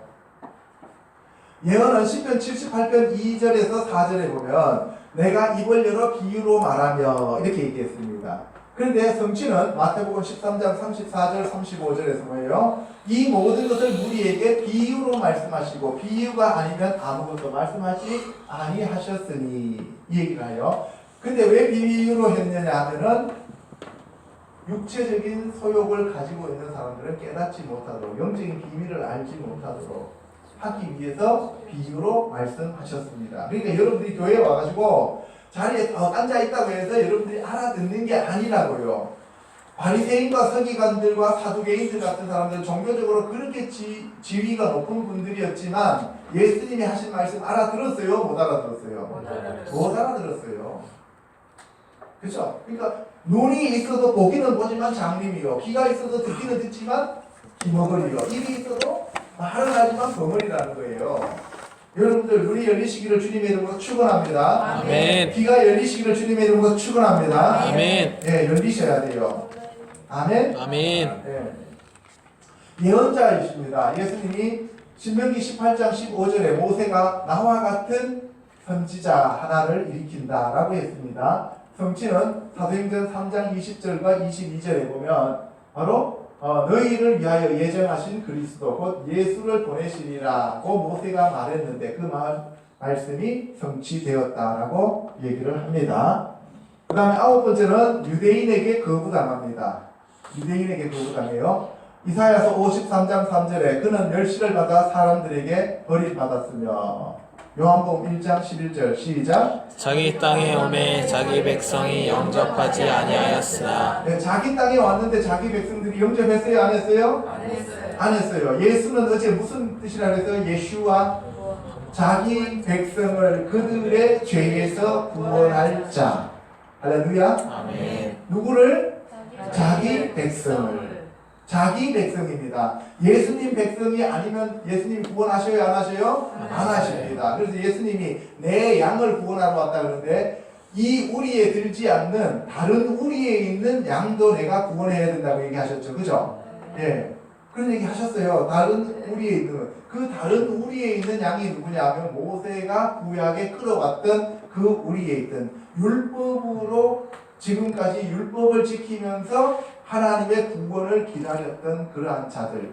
예언은 10편 78편 2절에서 4절에 보면 내가 입을 열어 비유로 말하며 이렇게 얘기했습니다. 그런데 성취는 마태복음 13장 34절 35절에서 뭐예요? 이 모든 것을 우리에게 비유로 말씀하시고 비유가 아니면 아무것도 말씀하지 아니하셨으니 이 얘기를 해요. 근데 왜 비유로 했느냐 하면은 육체적인 소욕을 가지고 있는 사람들은 깨닫지 못하도록 영적인 비밀을 알지 못하도록 하기 위해서 비유로 말씀하셨습니다. 그러니까 여러분들이 교회에 와가지고 자리에 앉아있다고 해서 여러분들이 알아듣는 게 아니라고요. 바리새인과 서기관들과 사두개인들 같은 사람들은 종교적으로 그렇게 지위가 높은 분들이었지만 예수님이 하신 말씀 알아들었어요? 못 알아들었어요? 못 알아들었어요. 그렇죠? 그러니까 눈이 있어도 보기는 보지만 장님이요. 귀가 있어도 듣기는 듣지만 귀머거리요. 입이 있어도 말은 하지만 벙어리라는 거예요. 여러분들 눈이 열리시기를 주님의 이름으로 축원합니다. 아멘. 귀가 열리시기를 주님의 이름으로 축원합니다. 아멘. 예, 열리셔야 돼요. 아멘. 아멘. 예. 예언자이십니다. 예수님이 신명기 18장 15절에 모세가 나와 같은 선지자 하나를 일으킨다라고 했습니다. 성취는 사도행전 3장 20절과 22절에 보면 바로 너희를 위하여 예정하신 그리스도 곧 예수를 보내시리라고 모세가 말했는데 그 말씀이 성취되었다라고 얘기를 합니다. 그 다음에 9번째는 유대인에게 거부당합니다. 유대인에게 거부당해요. 이사야서 53장 3절에 그는 멸시를 받아 사람들에게 버림받았으며 요한복음 1장 11절 시작. 자기 땅에 오매 자기 백성이 영접하지 아니하였으나 네, 자기 땅에 왔는데 자기 백성들이 영접했어요? 안 했어요? 안 했어요. 안 했어요. 예수는 어제 무슨 뜻이라 그랬어요? 예슈와 자기 백성을 그들의 죄에서 구원할 자. 할렐루야. 아멘. 누구를? 자기 백성을. 자기 백성입니다. 예수님 백성이 아니면 예수님 구원하셔요? 안 하셔요? 안 하십니다. 그래서 예수님이 내 양을 구원하러 왔다 그러는데 이 우리에 들지 않는 다른 우리에 있는 양도 내가 구원해야 된다고 얘기하셨죠. 그죠? 예. 그런 얘기 하셨어요. 다른 우리에 있는 그 다른 우리에 있는 양이 누구냐 하면 모세가 구약에 끌어왔던 그 우리에 있던 율법으로 지금까지 율법을 지키면서 하나님의 구원을 기다렸던 그러한 자들.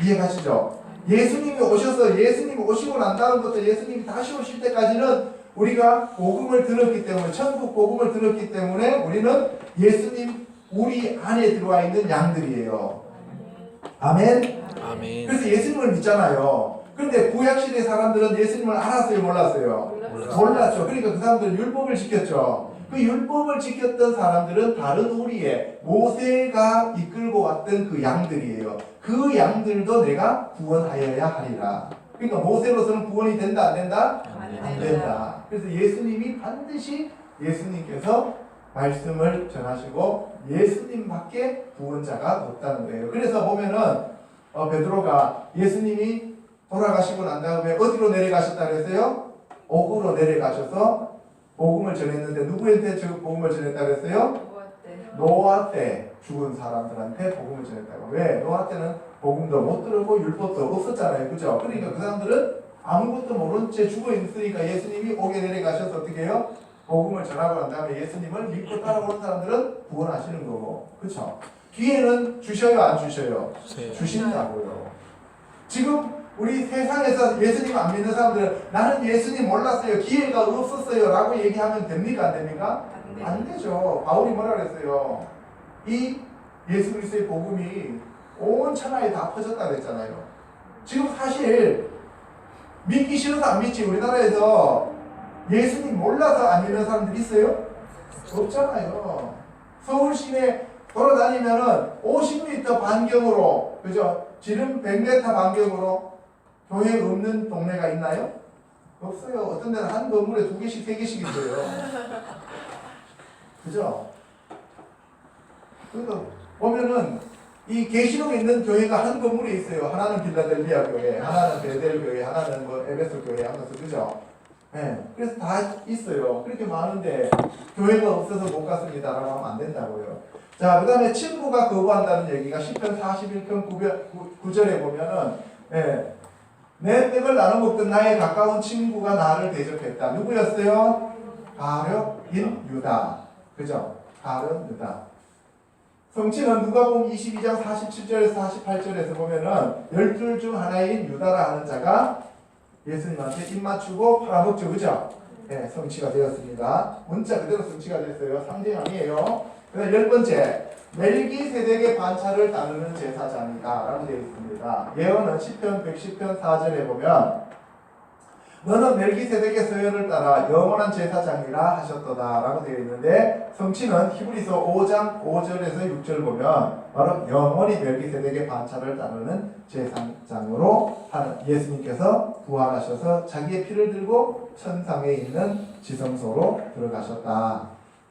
이해가시죠? 예수님이 오셔서 예수님이 오시고 난 다음부터 예수님이 다시 오실 때까지는 우리가 복음을 들었기 때문에 천국 복음을 들었기 때문에 우리는 예수님 우리 안에 들어와 있는 양들이에요. 아멘. 아멘. 그래서 예수님을 믿잖아요. 그런데 구약시대 사람들은 예수님을 알았어요? 몰랐어요? 몰랐죠. 그러니까 그 사람들은 율법을 지켰죠. 그 율법을 지켰던 사람들은 다른 우리의 모세가 이끌고 왔던 그 양들이에요. 그 양들도 내가 구원하여야 하리라. 그러니까 모세로서는 구원이 된다 안 된다? 안 된다. 그래서 예수님이 반드시 예수님께서 말씀을 전하시고 예수님밖에 구원자가 없다는 거예요. 그래서 보면은 베드로가 예수님이 돌아가시고 난 다음에 어디로 내려가셨다 그랬어요? 옥으로 내려가셔서 복음을 전했는데 누구한테 저 복음을 전했다 그랬어요? 노아 때 죽은 사람들한테 복음을 전했다고. 왜? 노아 때는 복음도 못 들었고 율법도 없었잖아요. 그죠? 그러니까 그 사람들은 아무것도 모른 채 죽어 있으니까 예수님이 옥에 내려가셔서 어떻게 해요? 복음을 전하고 난 다음에 예수님을 믿고 따라오는 사람들은 구원하시는 거고. 그렇죠? 기회는 주셔요? 안 주셔요? 주신다고요. 지금 우리 세상에서 예수님 안 믿는 사람들은 나는 예수님 몰랐어요. 기회가 없었어요. 라고 얘기하면 됩니까? 안 됩니까? 안 되죠. 바울이 뭐라 그랬어요? 이 예수 그리스도의 복음이 온 천하에 다 퍼졌다 그랬잖아요. 지금 사실 믿기 싫어서 안 믿지. 우리나라에서 예수님 몰라서 안 믿는 사람들 있어요? 없잖아요. 서울 시내 돌아다니면은 50m 반경으로, 그죠? 지름 100m 반경으로 교회 없는 동네가 있나요? 없어요. 어떤 데는 한 건물에 2개씩, 3개씩 있어요. 그죠? 그러니까 보면은 이 계시록에 있는 교회가 한 건물에 있어요. 하나는 빌라델비아 교회, 하나는 베델 교회, 하나는 뭐 에베소 교회 하면서, 그죠? 네, 그래서 다 있어요. 그렇게 많은데 교회가 없어서 못 갔습니다라고 하면 안 된다고요. 자, 그 다음에 친구가 거부한다는 얘기가 10편 41편 9절에 보면은, 예, 내 떡을 나눠 먹던 나의 가까운 친구가 나를 대접했다. 누구였어요? 가룟인 유다. 그죠? 가룟 유다. 성취는 누가복음 22장 47절에서 48절에서 보면은 12 중 하나인 유다라 하는 자가 예수님한테 입 맞추고 팔아먹죠. 그죠? 네, 성취가 되었습니다. 문자 그대로 성취가 됐어요. 상징 아니에요. 그다음 10번째, 멜기세덱의 반차를 따르는 제사장이다 라고 되어 있습니다. 예언은 10편 110편 4절에 보면 너는 멜기세덱의 서열을 따라 영원한 제사장이라 하셨도다 라고 되어 있는데, 성취는 히브리서 5장 5절에서 6절 보면 바로 영원히 멜기세덱의 반차를 따르는 제사장으로 예수님께서 부활하셔서 자기의 피를 들고 천상에 있는 지성소로 들어가셨다.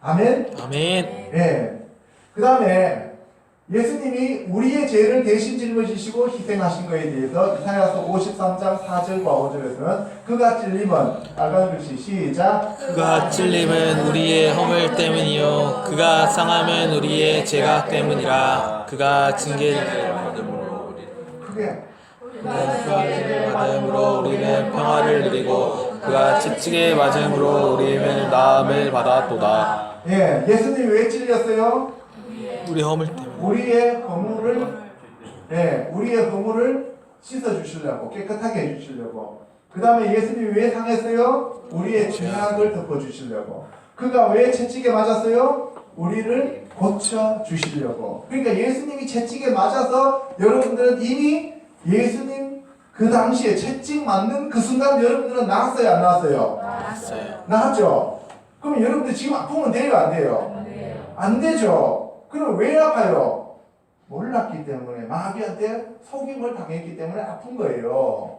아멘? 아멘. 예. 그 다음에 예수님이 우리의 죄를 대신 짊어지시고 희생하신 것에 대해서 이사야서 53장 4절과 5절에서는 그가 찔림은, 빨간 글씨 시작, 그가 찔림은 우리의 허물 때문이요 그가 상함은 우리의 죄악 때문이라. 그가 징계를 그게 받음으로 우리는 평화를 누리고 그가 채찍에 맞음으로 우리는 나음을 받았도다. 예, 예수님이 왜 찔렸어요? 우리 허물 때문에. 우리의 허물을 씻어 주시려고, 깨끗하게 해 주시려고. 그 다음에 예수님이 왜 상했어요? 우리의 죄악을 덮어 주시려고. 그가 왜 채찍에 맞았어요? 우리를 고쳐 주시려고. 그러니까 예수님이 채찍에 맞아서 여러분들은 이미 예수님 그 당시에 채찍 맞는 그 순간 여러분들은 나았어요, 안 나았어요? 나았어요. 나았죠? 그럼 여러분들 지금 아프면 돼요, 안 돼요? 안 되죠. 그럼 왜 아파요? 몰랐기 때문에, 마귀한테 속임을 당했기 때문에 아픈 거예요.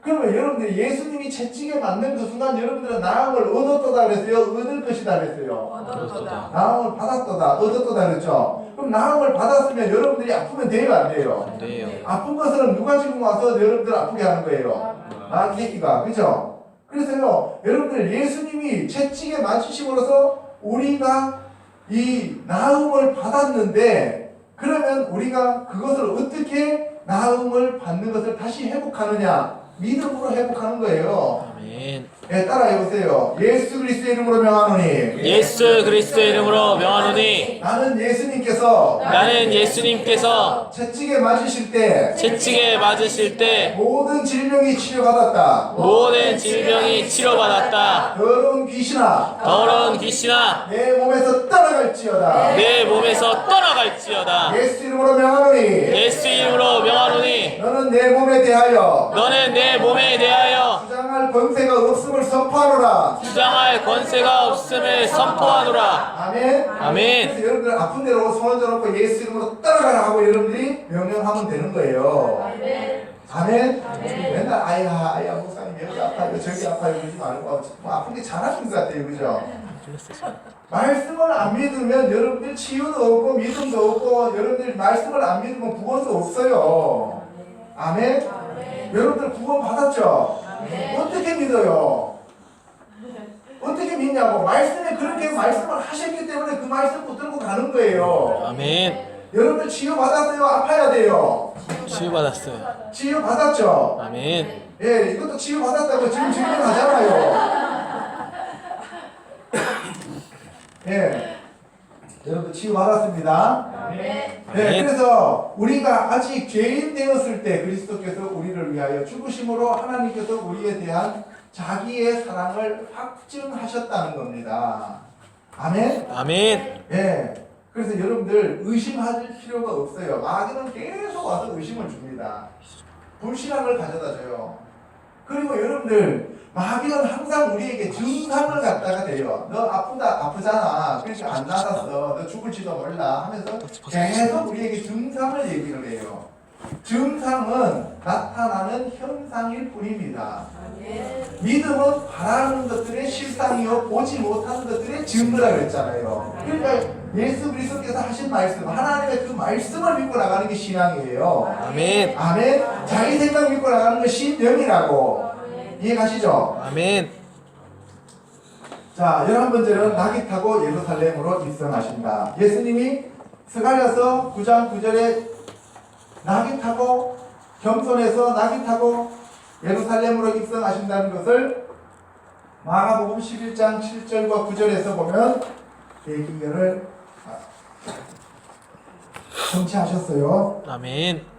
그러면 여러분들이 예수님이 채찍에 맞는 그 순간 여러분들은 나음을 얻었도다 그랬어요? 얻을 것이다 그랬어요? 얻었도다. 나음을 받았도다, 얻었도다 그랬죠? 그럼 나음을 받았으면 여러분들이 아프면 돼요, 안 돼요? 안 돼요. 아픈 것은 누가 지금 와서 여러분들 아프게 하는 거예요? 마귀 새끼가. 그죠? 그래서요, 여러분들 예수님이 채찍에 맞으심으로써 우리가 이 나음을 받았는데, 그러면 우리가 그것을 어떻게 나음을 받는 것을 다시 회복하느냐? 믿음으로 회복하는 거예요. 아멘. 네, 따라해보세요. 예수 그리스도의 이름으로 명하노니, 예수 그리스도의 이름으로 명하노니 나는 예수님께서 나는 예수님께서 채찍에 맞으실 때 채찍에 맞으실 때 모든 질병이 치료받았다. 모든 질병이 치료받았다. 더러운 귀신아, 더러운 귀신아 내 몸에서 떠나갈지어다. 내 몸에서 떠나갈지어다. 예수 이름으로 명하노니, 예수 이름으로 명하노니 너는 내 몸에 대하여 너는 내 몸에 대하여 주장할 권세가 없음을 선포하노라. 주장할 권세가 없음을 선포하노라. 아멘. 아멘. 그래서 여러분들 아픈 대로 손을 들어놓고 예수 이름으로 따라가라 하고 여러분들이 명령하면 되는 거예요. 아멘. 맨날 아야 목사님 여기 아파요 저기 아파요 그러지 말고 뭐 아픈 게 잘하신 것 같아요, 그죠? 말씀을 안 믿으면 여러분들 치유도 없고 믿음도 없고, 여러분들 말씀을 안 믿으면 구원도 없어요. 아멘. 여러분들 구원 받았죠? 어떻게 믿어요? 어떻게 믿냐고. 말씀에 그렇게 말씀을 하셨기 때문에 그 말씀 붙들고 가는 거예요. 아멘. 여러분들 치유 받았어요? 아파야 돼요? 치유받았어요. 치유 받았죠? 아멘. 예, 이것도 치유 받았다고 지금 증명하잖아요. 예, 여러분들 치유 받았습니다. 네, 그래서 우리가 아직 죄인 되었을 때 그리스도께서 우리를 위하여 죽으심으로 하나님께서 우리에 대한 자기의 사랑을 확증하셨다는 겁니다. 아멘. 아멘. 예. 그래서 여러분들 의심할 필요가 없어요. 마귀는 계속 와서 의심을 줍니다. 불신앙을 가져다 줘요. 그리고 여러분들 마귀는 항상 우리에게 증상을 갖다가 대요. 너 아프잖아. 그러니까 안 나갔어. 너 죽을지도 몰라 하면서 계속 우리에게 증상을 얘기를 해요. 증상은 나타나는 현상일 뿐입니다. 믿음은 바라는 것들의 실상이요 보지 못하는 것들의 증거라고 했잖아요. 그러니까 예수 그리스도께서 하신 말씀, 하나님의 그 말씀을 믿고 나가는 게 신앙이에요. 아멘. 아멘. 자기 생각 믿고 나가는 건 신령이라고. 이해가시죠? 아멘. 자, 11번째는 낙이 타고 예루살렘으로 입성하신다. 예수님이 스가랴서 9장 9절에 낙이 타고 겸손해서 낙이 타고 예루살렘으로 입성하신다는 것을 마가복음 11장 7절과 9절에서 보면 대기결을 성취하셨어요. 아멘.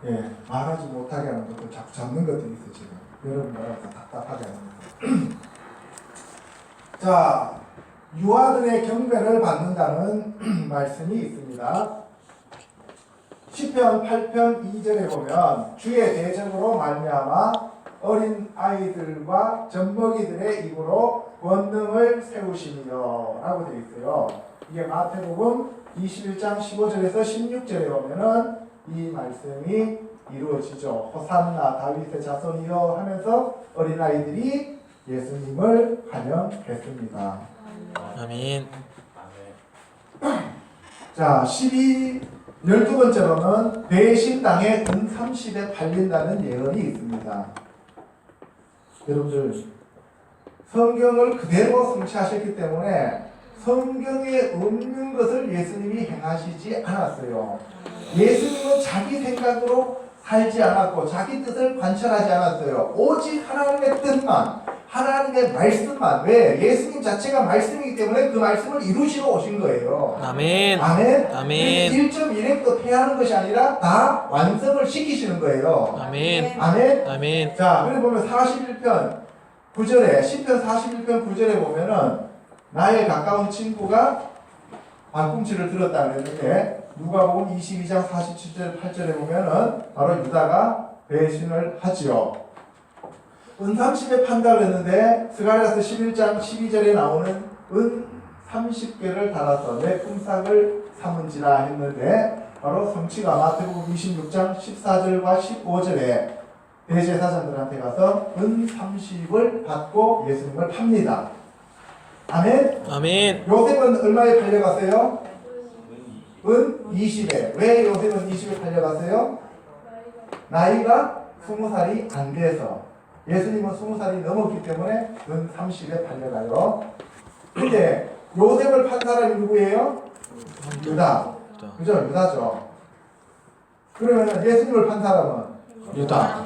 예, 말하지 못하게 하는 것도 자꾸 잡는 것들이 있어요. 지금 여러분 말하면서 답답하게 하는 것. 자, 유아들의 경배를 받는다는 말씀이 있습니다. 시편 8편 2절에 보면 주의 대적으로 말미암아 어린 아이들과 젖먹이들의 입으로 권능을 세우시니요 라고 되어 있어요. 이게 마태복음 21장 15절에서 16절에 보면은 이 말씀이 이루어지죠. 호산나 다윗의 자손이여 하면서 어린아이들이 예수님을 환영했습니다. 아멘. 자, 12번째로는 배신당에 은 30에 팔린다는 예언이 있습니다. 여러분들 성경을 그대로 성취하셨기 때문에 성경에 없는 것을 예수님이 행하시지 않았어요. 예수님은 자기 생각으로 살지 않았고 자기 뜻을 관철하지 않았어요. 오직 하나님의 뜻만, 하나님의 말씀만. 왜? 예수님 자체가 말씀이기 때문에 그 말씀을 이루시러 오신 거예요. 아멘. 아멘. 아멘. 1.1획도 폐하는 것이 아니라 다 완성을 시키시는 거예요. 아멘. 아멘. 아멘. 자, 그래 보면 41편 9절에 시편 41편 9절에 보면은 나의 가까운 친구가 발꿈치를 들었다 그랬는데 누가복음 22장 47절 8절에 보면은 바로 유다가 배신을 하지요. 은 30에 판다 그랬는데 스가랴서 11장 12절에 나오는 은 30개를 달아서 내 품삯을 삼은지라 했는데 바로 성취가 마태복음 26장 14절과 15절에 대제사장들한테 가서 은 30을 받고 예수님을 팝니다. 아멘. 아멘. 요셉은 얼마에 팔려갔어요? 은 20에. 왜 요셉은 20에 팔려갔어요? 나이가 20살이 안 돼서. 예수님은 20살이 넘었기 때문에 은 30에 팔려가요. 근데 요셉을 판 사람이 누구예요? 유다. 그죠? 유다죠. 그러면 예수님을 판 사람은? 유다.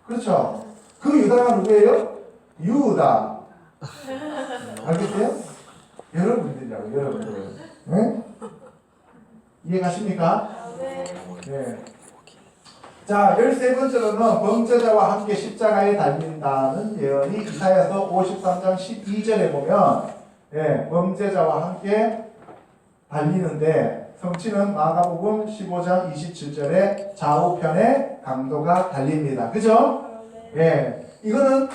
그렇죠. 그 유다가 누구예요? 유다. 알겠어요? 여러분들이라고, 여러분들. 네? 이해가십니까? 네. 자, 13번째로는 범죄자와 함께 십자가에 달린다는 예언이 이사야서 53장 12절에 보면 범죄자와 함께 달리는데 성취는 마가복음 15장 27절에 좌우편에 강도가 달립니다. 그죠? 이거는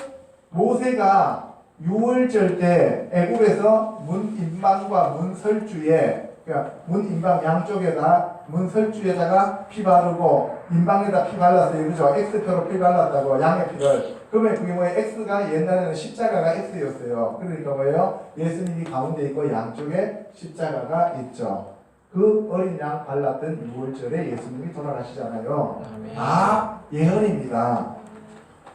모세가 6월절 때 애굽에서 문인방과 문설주에 그러니까 문인방 양쪽에다 문설주에다가 피 바르고 인방에다 피 발랐어요. 그죠? X표로 피 발랐다고 양의 피를. 그러면 그게 뭐예요? X가 옛날에는 십자가가 X였어요. 그러니까 뭐예요? 예수님이 가운데 있고 양쪽에 십자가가 있죠. 그 어린 양 발랐던 6월절에 예수님이 돌아가시잖아요. 다 예언입니다.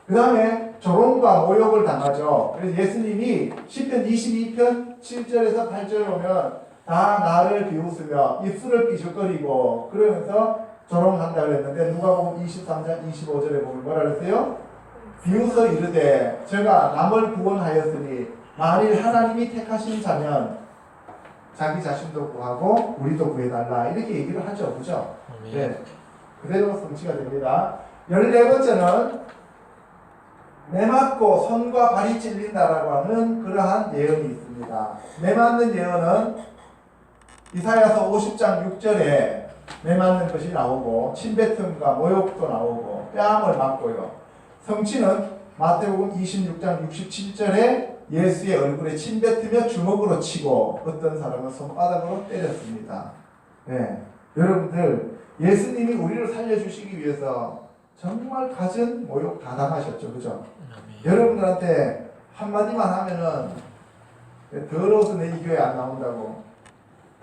그 다음에 조롱과 모욕을 당하죠. 그래서 예수님이 시편 22편 7절에서 8절에 보면 다 나를 비웃으며 입술을 삐죽거리고 그러면서 조롱한다 그랬는데 누가복음 23장 25절에 보면 뭐라 그랬어요? 비웃어 이르되 제가 남을 구원하였으니 만일 하나님이 택하신 자면 자기 자신도 구하고 우리도 구해달라 이렇게 얘기를 하죠. 그죠? 네. 그대로 성취가 됩니다. 14번째는 매 맞고 손과 발이 찔린다라고 하는 그러한 예언이 있습니다. 매 맞는 예언은 이사야서 50장 6절에 매 맞는 것이 나오고 침뱉음과 모욕도 나오고 뺨을 맞고요. 성취는 마태복음 26장 67절에 예수의 얼굴에 침뱉으며 주먹으로 치고 어떤 사람은 손바닥으로 때렸습니다. 네. 여러분들 예수님이 우리를 살려주시기 위해서 정말 갖은 모욕 다 당하셨죠. 그죠? 여러분들한테 한마디만 하면은 더러워서 내 이 교회 안 나온다고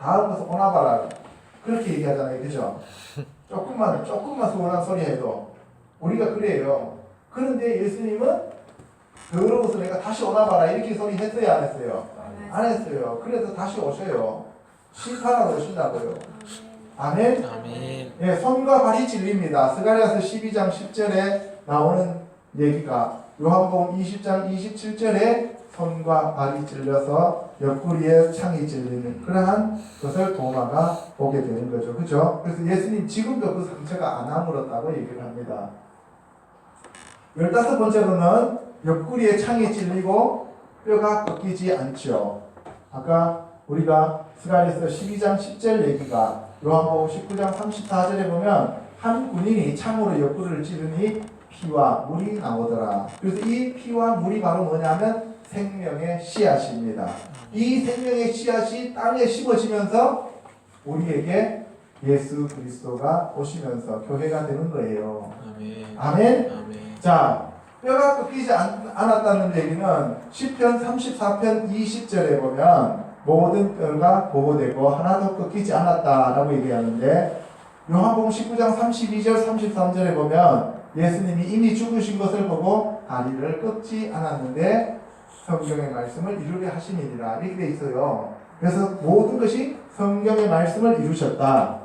다음 것을 오나봐라 그렇게 얘기하잖아요. 그죠? 조금만 소원한 소리 해도 우리가 그래요. 그런데 예수님은 더러워서 내가 다시 오나봐라 이렇게 소리 했어요? 안 했어요? 안 했어요. 그래서 다시 오셔요. 심판하러 오신다고요. 아멘? 아멘. 예, 손과 발이 찔립니다. 스가랴서 12장 10절에 나오는 얘기가 요한복음 20장 27절에 손과 발이 찔려서 옆구리에 창이 찔리는 그러한 것을 도마가 보게 되는 거죠. 그죠? 그래서 예수님 지금도 그 상처가 안 아물었다고 얘기를 합니다. 15번째로는 옆구리에 창이 찔리고 뼈가 꺾이지 않죠. 아까 우리가 스가랴서 12장 10절 얘기가 요한복음 19장 34절에 보면 한 군인이 창으로 옆구리를 찌르니 피와 물이 나오더라. 그래서 이 피와 물이 바로 뭐냐면 생명의 씨앗입니다. 이 생명의 씨앗이 땅에 심어지면서 우리에게 예수 그리스도가 오시면서 교회가 되는 거예요. 아멘. 아멘? 아멘. 자, 뼈가 꺾이지 않았다는 얘기는 시편 34편 20절에 보면 모든 뼈가 보호되고 하나도 꺾이지 않았다라고 얘기하는데 요한복음 19장 32절 33절에 보면 예수님이 이미 죽으신 것을 보고 다리를 꺾지 않았는데 성경의 말씀을 이루려 하심이니라 이렇게 돼 있어요. 그래서 모든 것이 성경의 말씀을 이루셨다.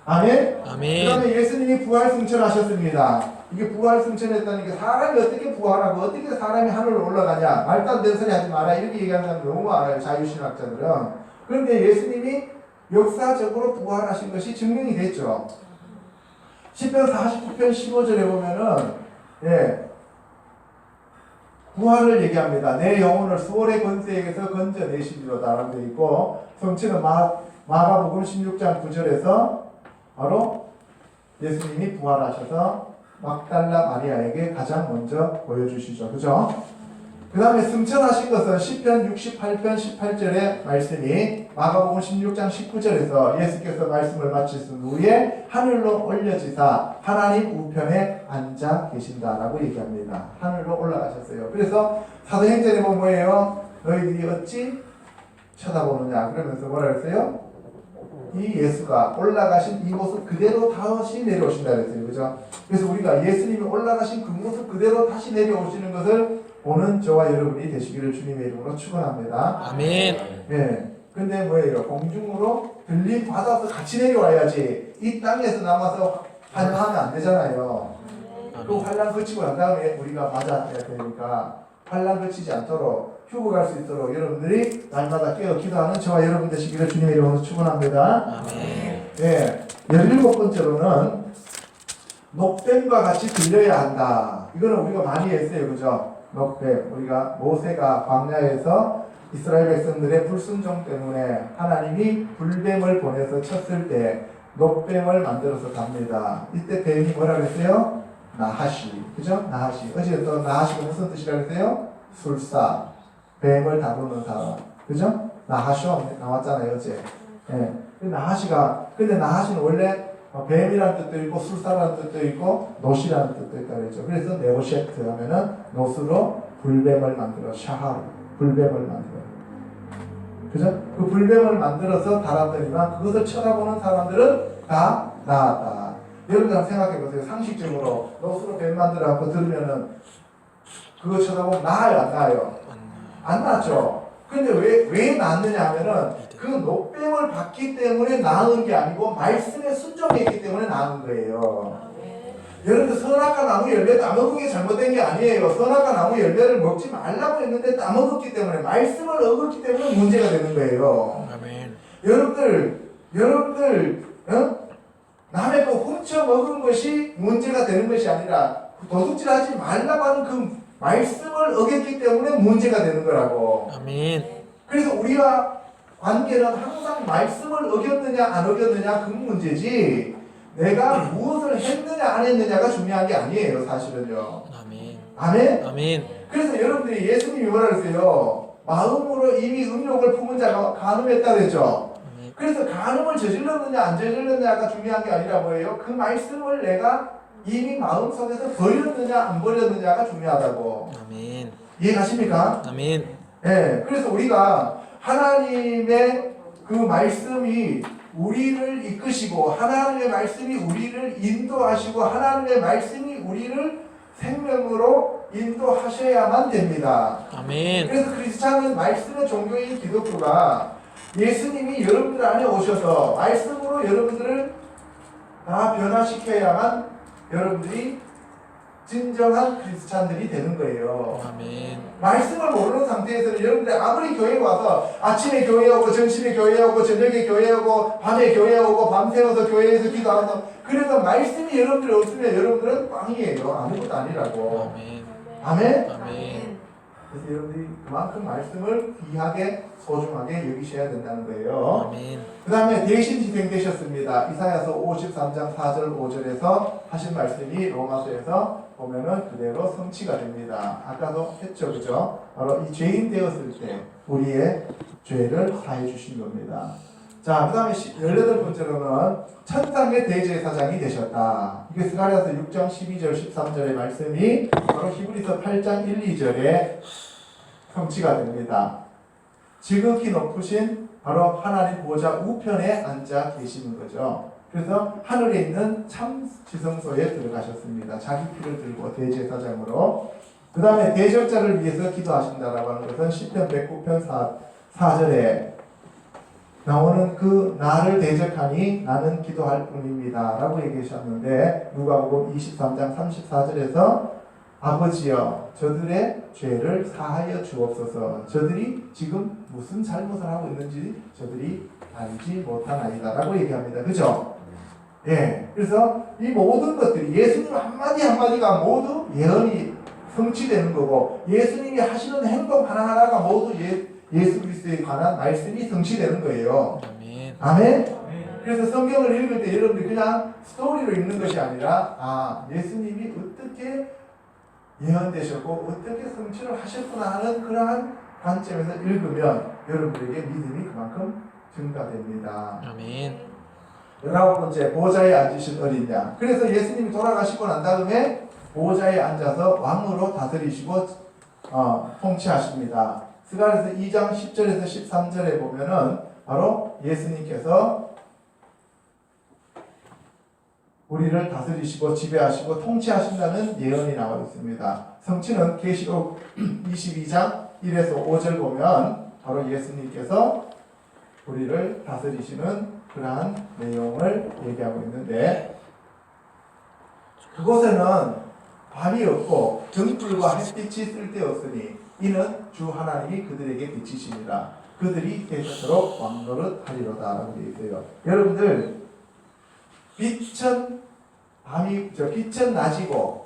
아멘? 아멘. 그 다음에 예수님이 부활 승천하셨습니다. 이게 부활 승천했다는 게 사람이 어떻게 부활하고 어떻게 사람이 하늘로 올라가냐 말도 안 되는 소리 하지 마라 이렇게 얘기하는 사람 너무 많아요. 자유신학자들은. 그런데 예수님이 역사적으로 부활하신 것이 증명이 됐죠. 시편 49편 15절에 보면은 부활을 얘기합니다. 내 영혼을 수월의 권세에게서 건져내시리로다 라고 되어 있고 성취는 마가복음 16장 9절에서 바로 예수님이 부활하셔서 막달라 마리아에게 가장 먼저 보여주시죠. 그죠? 그 다음에 승천하신 것은 시편 68편 18절의 말씀이 마가복음 16장 19절에서 예수께서 말씀을 마치신 후에 하늘로 올려지사 하나님 우편에 앉아 계신다라고 얘기합니다. 하늘로 올라가셨어요. 그래서 사도행전에 보면 뭐예요? 너희들이 어찌 쳐다보느냐 그러면서 뭐라 그랬어요? 이 예수가 올라가신 이 모습 그대로 다시 내려오신다 그랬어요. 그죠? 그래서 우리가 예수님이 올라가신 그 모습 그대로 다시 내려오시는 것을 보는 저와 여러분이 되시기를 주님의 이름으로 축원합니다. 아멘. 네. 근데 뭐예요? 공중으로 들림 받아서 같이 내려와야지 이 땅에서 남아서 환영하면 안 되잖아요. 또 환란 거치고 난 다음에 우리가 맞아야 되니까 환란 거치지 않도록 휴고 갈 수 있도록 여러분들이 날마다 깨어 기도하는 저와 여러분 되시기를 주님의 이름으로 축원합니다. 아멘. 네. 17번째로는 녹뱀과 같이 들려야 한다. 이거는 우리가 많이 했어요. 그죠? 녹뱀. 우리가 모세가 광야에서 이스라엘 백성들의 불순종 때문에 하나님이 불뱀을 보내서 쳤을 때 녹뱀을 만들어서 갑니다. 이때 뱀이 뭐라 그랬어요? 나하시. 그죠? 나하시. 어제 또 나하시가 무슨 뜻이라 그랬어요? 술사. 뱀을 다루는 사람. 그죠? 나하쇼 나왔잖아요. 어제. 예. 근데 나하시는 원래 뱀이라는 뜻도 있고 술사라는 뜻도 있고 노시라는 뜻도 있다고 그랬죠. 그래서 네오셰트 하면은 노스로 불뱀을 만들어 샤하르 불뱀을 만들어. 그죠? 그 불뱀을 만들어서 달았더니만 그것을 쳐다보는 사람들은 다 나았다. 여러분 한번 생각해 보세요. 상식적으로 노스로 뱀 만들어 갖고 들으면은 그거 쳐다보면 나아요, 안 나아요? 안 나죠. 근데 왜 나았느냐 하면은 그 녹뱀을 받기 때문에 나은 게 아니고 말씀에 순종했기 때문에 나은 거예요. 여러분들 선악과 나무 열매 따먹은 게 잘못된 게 아니에요. 선악과 나무 열매를 먹지 말라고 했는데 따먹었기 때문에 말씀을 어겼기 때문에 문제가 되는 거예요. 아멘. 여러분들 남의 거 훔쳐 먹은 것이 문제가 되는 것이 아니라 도둑질하지 말라고 하는 그 말씀을 어겼기 때문에 문제가 되는 거라고. 아멘. 그래서 우리가 관계는 항상 말씀을 어겼느냐 안 어겼느냐 그 문제지 내가 무엇을 했느냐 안 했느냐가 중요한 게 아니에요, 사실은요. 아멘. 아멘? 아멘. 그래서 여러분들이 예수님이 뭐라 그랬어요? 마음으로 이미 음욕을 품은 자가 간음했다 그랬죠. 아멘. 그래서 간음을 저질렀느냐 안 저질렀느냐가 중요한 게 아니라 뭐예요? 그 말씀을 내가 이미 마음속에서 버렸느냐 안 버렸느냐가 중요하다고. 아멘. 이해가십니까? 아멘. 예, 그래서 우리가 하나님의 그 말씀이 우리를 이끄시고 하나님의 말씀이 우리를 인도하시고 하나님의 말씀이 우리를 생명으로 인도하셔야만 됩니다. 아멘. 그래서 크리스찬은 말씀의 종교인 기독교가 예수님이 여러분들 안에 오셔서 말씀으로 여러분들을 다 변화시켜야만 여러분들이 진정한 크리스찬들이 되는 거예요. 아멘. 말씀을 모르는 상태에서는 여러분들 아무리 교회에 와서 아침에 교회에 오고 점심에 교회에 오고 저녁에 교회에 오고 밤에 교회에 오고 밤새워서 교회에서 기도하면서 그래서 말씀이 여러분들이 없으면 여러분들은 꽝이에요. 아무것도 아니라고. 아멘. 아멘? 아멘. 그래서 여러분들이 그만큼 말씀을 귀하게 소중하게 여기셔야 된다는 거예요. 아멘. 그 다음에 대신 희생되셨습니다. 이사야서 53장 4절 5절에서 하신 말씀이 로마서에서 보면은 그대로 성취가 됩니다. 아까도 했죠, 그죠? 바로 이 죄인 되었을 때 우리의 죄를 사해 주신 겁니다. 자, 그 다음에 18번째로는 천상의 대제사장이 되셨다. 이게 스가랴서 6장 12절 13절의 말씀이 바로 히브리서 8장 1, 2절에 성취가 됩니다. 지극히 높으신 바로 하나님 보좌 우편에 앉아 계시는 거죠. 그래서 하늘에 있는 참 지성소에 들어가셨습니다. 자기 피를 들고 대제사장으로. 그 다음에 대적자를 위해서 기도하신다라고 하는 것은 시편 109편 4절에 나오는 그 나를 대적하니 나는 기도할 뿐입니다 라고 얘기하셨는데 누가복음 23장 34절에서 아버지여 저들의 죄를 사하여 주옵소서. 저들이 지금 무슨 잘못을 하고 있는지 저들이 알지 못하나이다 라고 얘기합니다. 그죠? 예. 그래서 이 모든 것들이 예수님 한마디 한마디가 모두 예언이 성취되는 거고 예수님이 하시는 행동 하나하나가 모두 예수 그리스도에 관한 말씀이 성취되는 거예요. 아멘. 아멘? 그래서 성경을 읽을 때 여러분들이 그냥 스토리로 읽는 것이 아니라 예수님이 어떻게 예언되셨고 어떻게 성취를 하셨구나 하는 그러한 관점에서 읽으면 여러분들에게 믿음이 그만큼 증가됩니다. 아멘. 19번째 보좌에 앉으신 어린 양. 그래서 예수님이 돌아가시고 난 다음에 보좌에 앉아서 왕으로 다스리시고 통치하십니다. 스가랴서 2장 10절에서 13절에 보면은 바로 예수님께서 우리를 다스리시고 지배하시고 통치하신다는 예언이 나와 있습니다. 성취는 계시록 22장 1에서 5절 보면 바로 예수님께서 우리를 다스리시는 그러한 내용을 얘기하고 있는데 그곳에는 밤이 없고 등불과 햇빛이 쓸데없으니 이는 주 하나님이 그들에게 비치십니다. 그들이 세세토록 왕노릇 하리로다 라고 되어 있어요. 여러분들 빛은 낮이고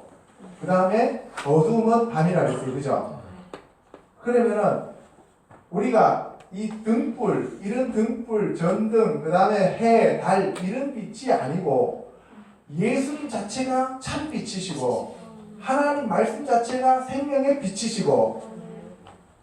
그 다음에 어두움은 밤이라 그랬어요. 그죠? 그러면은 우리가 이 등불, 이런 등불, 전등, 그 다음에 해, 달 이런 빛이 아니고 예수님 자체가 참 빛이시고 하나님 말씀 자체가 생명의 빛이시고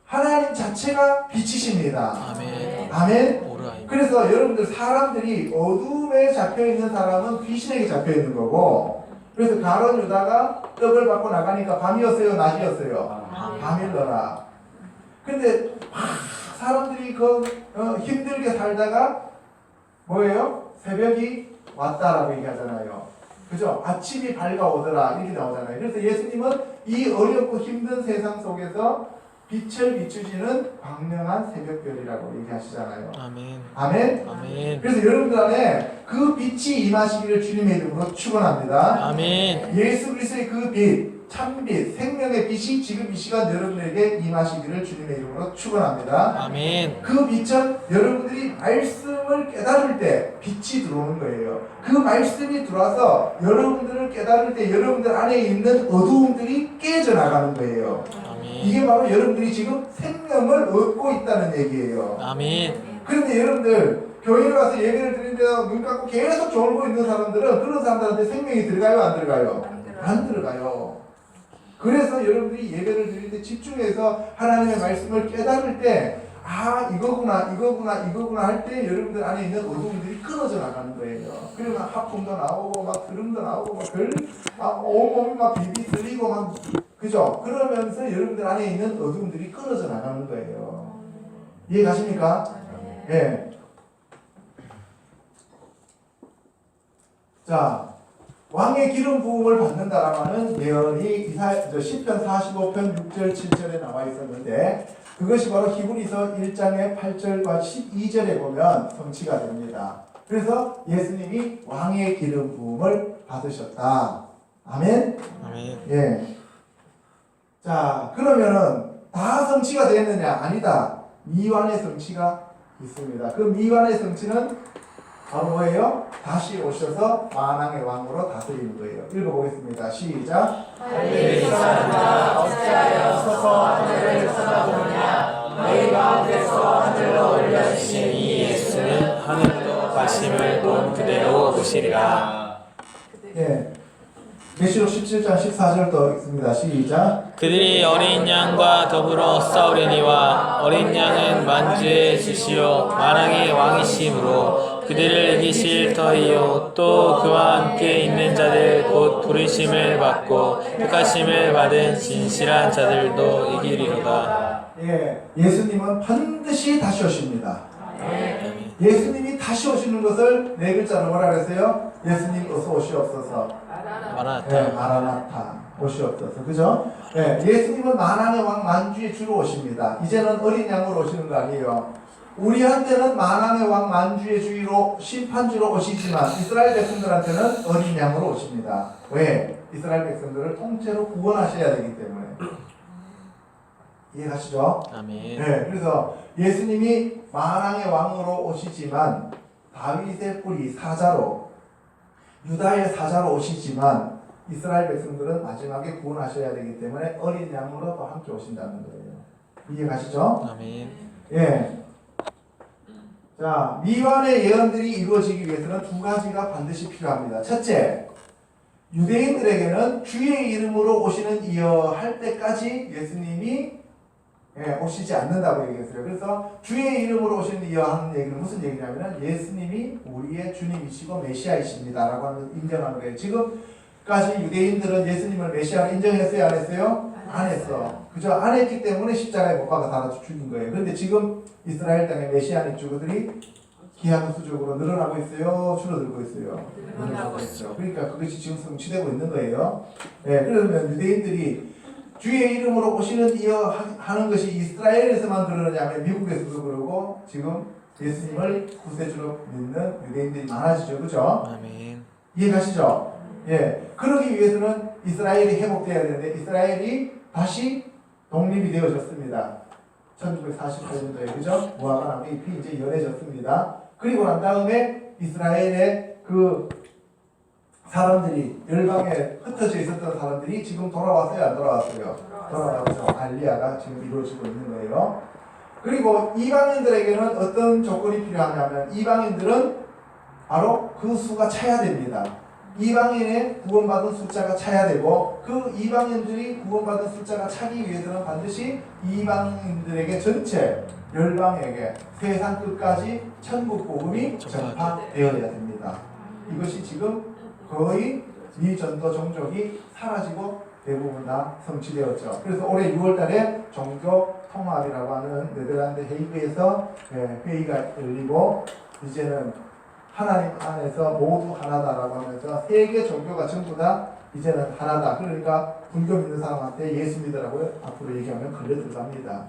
하나님 자체가 빛이십니다. 아멘. 아멘. 오라이. 그래서 여러분들 사람들이 어둠에 잡혀있는 사람은 귀신에게 잡혀있는 거고 그래서 가론 유다가 떡을 받고 나가니까 밤이었어요? 낮이었어요? 밤일러라. 근데 사람들이 힘들게 살다가 뭐예요? 새벽이 왔다라고 얘기하잖아요. 그죠? 아침이 밝아오더라 이렇게 나오잖아요. 그래서 예수님은 이 어렵고 힘든 세상 속에서 빛을 비추시는 광명한 새벽별이라고 얘기하시잖아요. 아멘. 아멘? 아멘. 그래서 여러분들 안에 그 빛이 임하시기를 주님의 이름으로 축원합니다. 아멘. 예수 그리스도의 그 빛, 그 참빛 생명의 빛이 지금 이 시간 여러분에게 임하시기를 주님의 이름으로 축원합니다. 아멘. 그 빛은 여러분들이 말씀을 깨달을 때 빛이 들어오는 거예요. 그 말씀이 들어와서 여러분들을 깨달을 때 여러분들 안에 있는 어두움들이 깨져 나가는 거예요. 이게 아멘. 바로 여러분들이 지금 생명을 얻고 있다는 얘기예요. 아멘. 그런데 여러분들 교회에 가서 예배를 드리는데 눈 감고 계속 졸고 있는 사람들은 그런 사람들한테 생명이 들어가요, 안 들어가요? 안 들어가요. 그래서 여러분들이 예배를 드릴 때 집중해서 하나님의 말씀을 깨달을 때 아 이거구나 할 때 여러분들 안에 있는 어둠들이 끊어져 나가는 거예요. 그리고 막 하품도 나오고 막 드름도 나오고 막 온몸이 막 비비 들리고 막 그죠? 그러면서 여러분들 안에 있는 어둠들이 끊어져 나가는 거예요. 이해 가십니까? 예. 자, 왕의 기름 부음을 받는다라는 예언이 시편 45편 6절 7절에 나와 있었는데 그것이 바로 히브리서 1장의 8절과 12절에 보면 성취가 됩니다. 그래서 예수님이 왕의 기름 부음을 받으셨다. 아멘. 아멘. 예. 자, 그러면은 다 성취가 됐느냐? 아니다. 미완의 성취가 있습니다. 그 미완의 성취는 바로 뭐예요? 다시 오셔서 만왕의 왕으로 다스리는 거예요. 읽어보겠습니다. 시작. 하늘의 사람아 어찌하여 서서 하늘을 쳐다보느냐 너희 가운데서 하늘로 올려주신 이 예수는 하늘로 가심을 본 그대로 오시리라. 예. 계시록 17장 14절도 있습니다. 시작. 그들이 어린 양과 더불어 싸우려니와 어린 양은 만주의 주시요 만왕의 왕이심으로 그들을 이기실 터이요 또 그와 함께 있는 자들 곧 부르심을 받고 택하심을 받은 진실한 자들도 이기리로다. 예. 예수님은 반드시 다시 오십니다. 예수님이 다시 오시는 것을 네 글자로 뭐라 그랬어요? 예수님 어서 오시옵소서. 마라나타. 마라나타 오시옵소서. 그죠? 네, 예수님은 만왕의 왕 만주의 주로 오십니다. 이제는 어린 양으로 오시는 거 아니에요. 우리한테는 만왕의 왕 만주의 주로 심판주로 오시지만 이스라엘 백성들한테는 어린 양으로 오십니다. 왜? 이스라엘 백성들을 통째로 구원하셔야 되기 때문에. 이해가시죠? 아멘. 네, 그래서 예수님이 만왕의 왕으로 오시지만 다윗의 뿌리 사자로 유다의 사자로 오시지만 이스라엘 백성들은 마지막에 구원하셔야 되기 때문에 어린 양으로 또 함께 오신다는 거예요. 이해가시죠? 아멘. 예. 자, 미완의 예언들이 이루어지기 위해서는 두 가지가 반드시 필요합니다. 첫째, 유대인들에게는 주의 이름으로 오시는 이여 할 때까지 예수님이 오시지 않는다고 얘기했어요. 그래서 주의 이름으로 오시는 이여 하는 얘기는 무슨 얘기냐면 예수님이 우리의 주님이시고 메시아이십니다 라고 하는 인정하는 거예요. 지금까지 유대인들은 예수님을 메시아로 인정했어요? 안 했어요? 안 했어. 그죠? 안 했기 때문에 십자가에 못 박아 달아 죽인 거예요. 그런데 지금 이스라엘 땅의 메시아닉 주거들이 기하급수적으로 늘어나고 있어요? 줄어들고 있어요? 늘어나고 있어요. 그러니까 그것이 지금 성취되고 있는 거예요. 네, 그러면 유대인들이 주의 이름으로 오시는 이여 하는 것이 이스라엘에서만 그러느냐면 미국에서도 그러고 지금 예수님을 구세주로 믿는 유대인들이 많아지죠. 그죠? 아멘. 이해가시죠? 예. 그러기 위해서는 이스라엘이 회복되어야 되는데 이스라엘이 다시 독립이 되어졌습니다. 1948년도에 그죠? 모아가 남의 잎이 이제 연해졌습니다. 그리고 난 다음에 이스라엘의 그 사람들이 열방에 흩어져 있었던 사람들이 지금 돌아왔어요? 안 돌아왔어요? 돌아왔죠. 알리아가 지금 이루어지고 있는 거예요. 그리고 이방인들에게는 어떤 조건이 필요하냐면 이방인들은 바로 그 수가 차야 됩니다. 이방인의 구원받은 숫자가 차야 되고 그 이방인들이 구원받은 숫자가 차기 위해서는 반드시 이방인들에게 전체 열방에게 세상 끝까지 천국 복음이 전파되어야 됩니다. 이것이 지금 거의 미전도 종족이 사라지고 대부분 다 성취되었죠. 그래서 올해 6월달에 종교 통합이라고 하는 네덜란드 헤이그에서 회의가 열리고 이제는 하나님 안에서 모두 하나다라고 하면서 세계 종교가 전부 다 이제는 하나다. 그러니까 불교 믿는 사람한테 예수 믿으라고 앞으로 얘기하면 걸려 들어갑니다.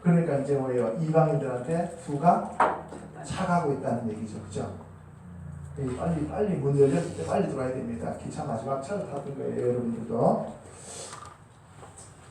그러니까 이제 뭐예요? 이방인들한테 수가 차가고 있다는 얘기죠. 그죠? 빨리 문 열렸을 때 빨리 들어와야 됩니다. 기차 마지막 차를 탔던 거예요, 여러분들도.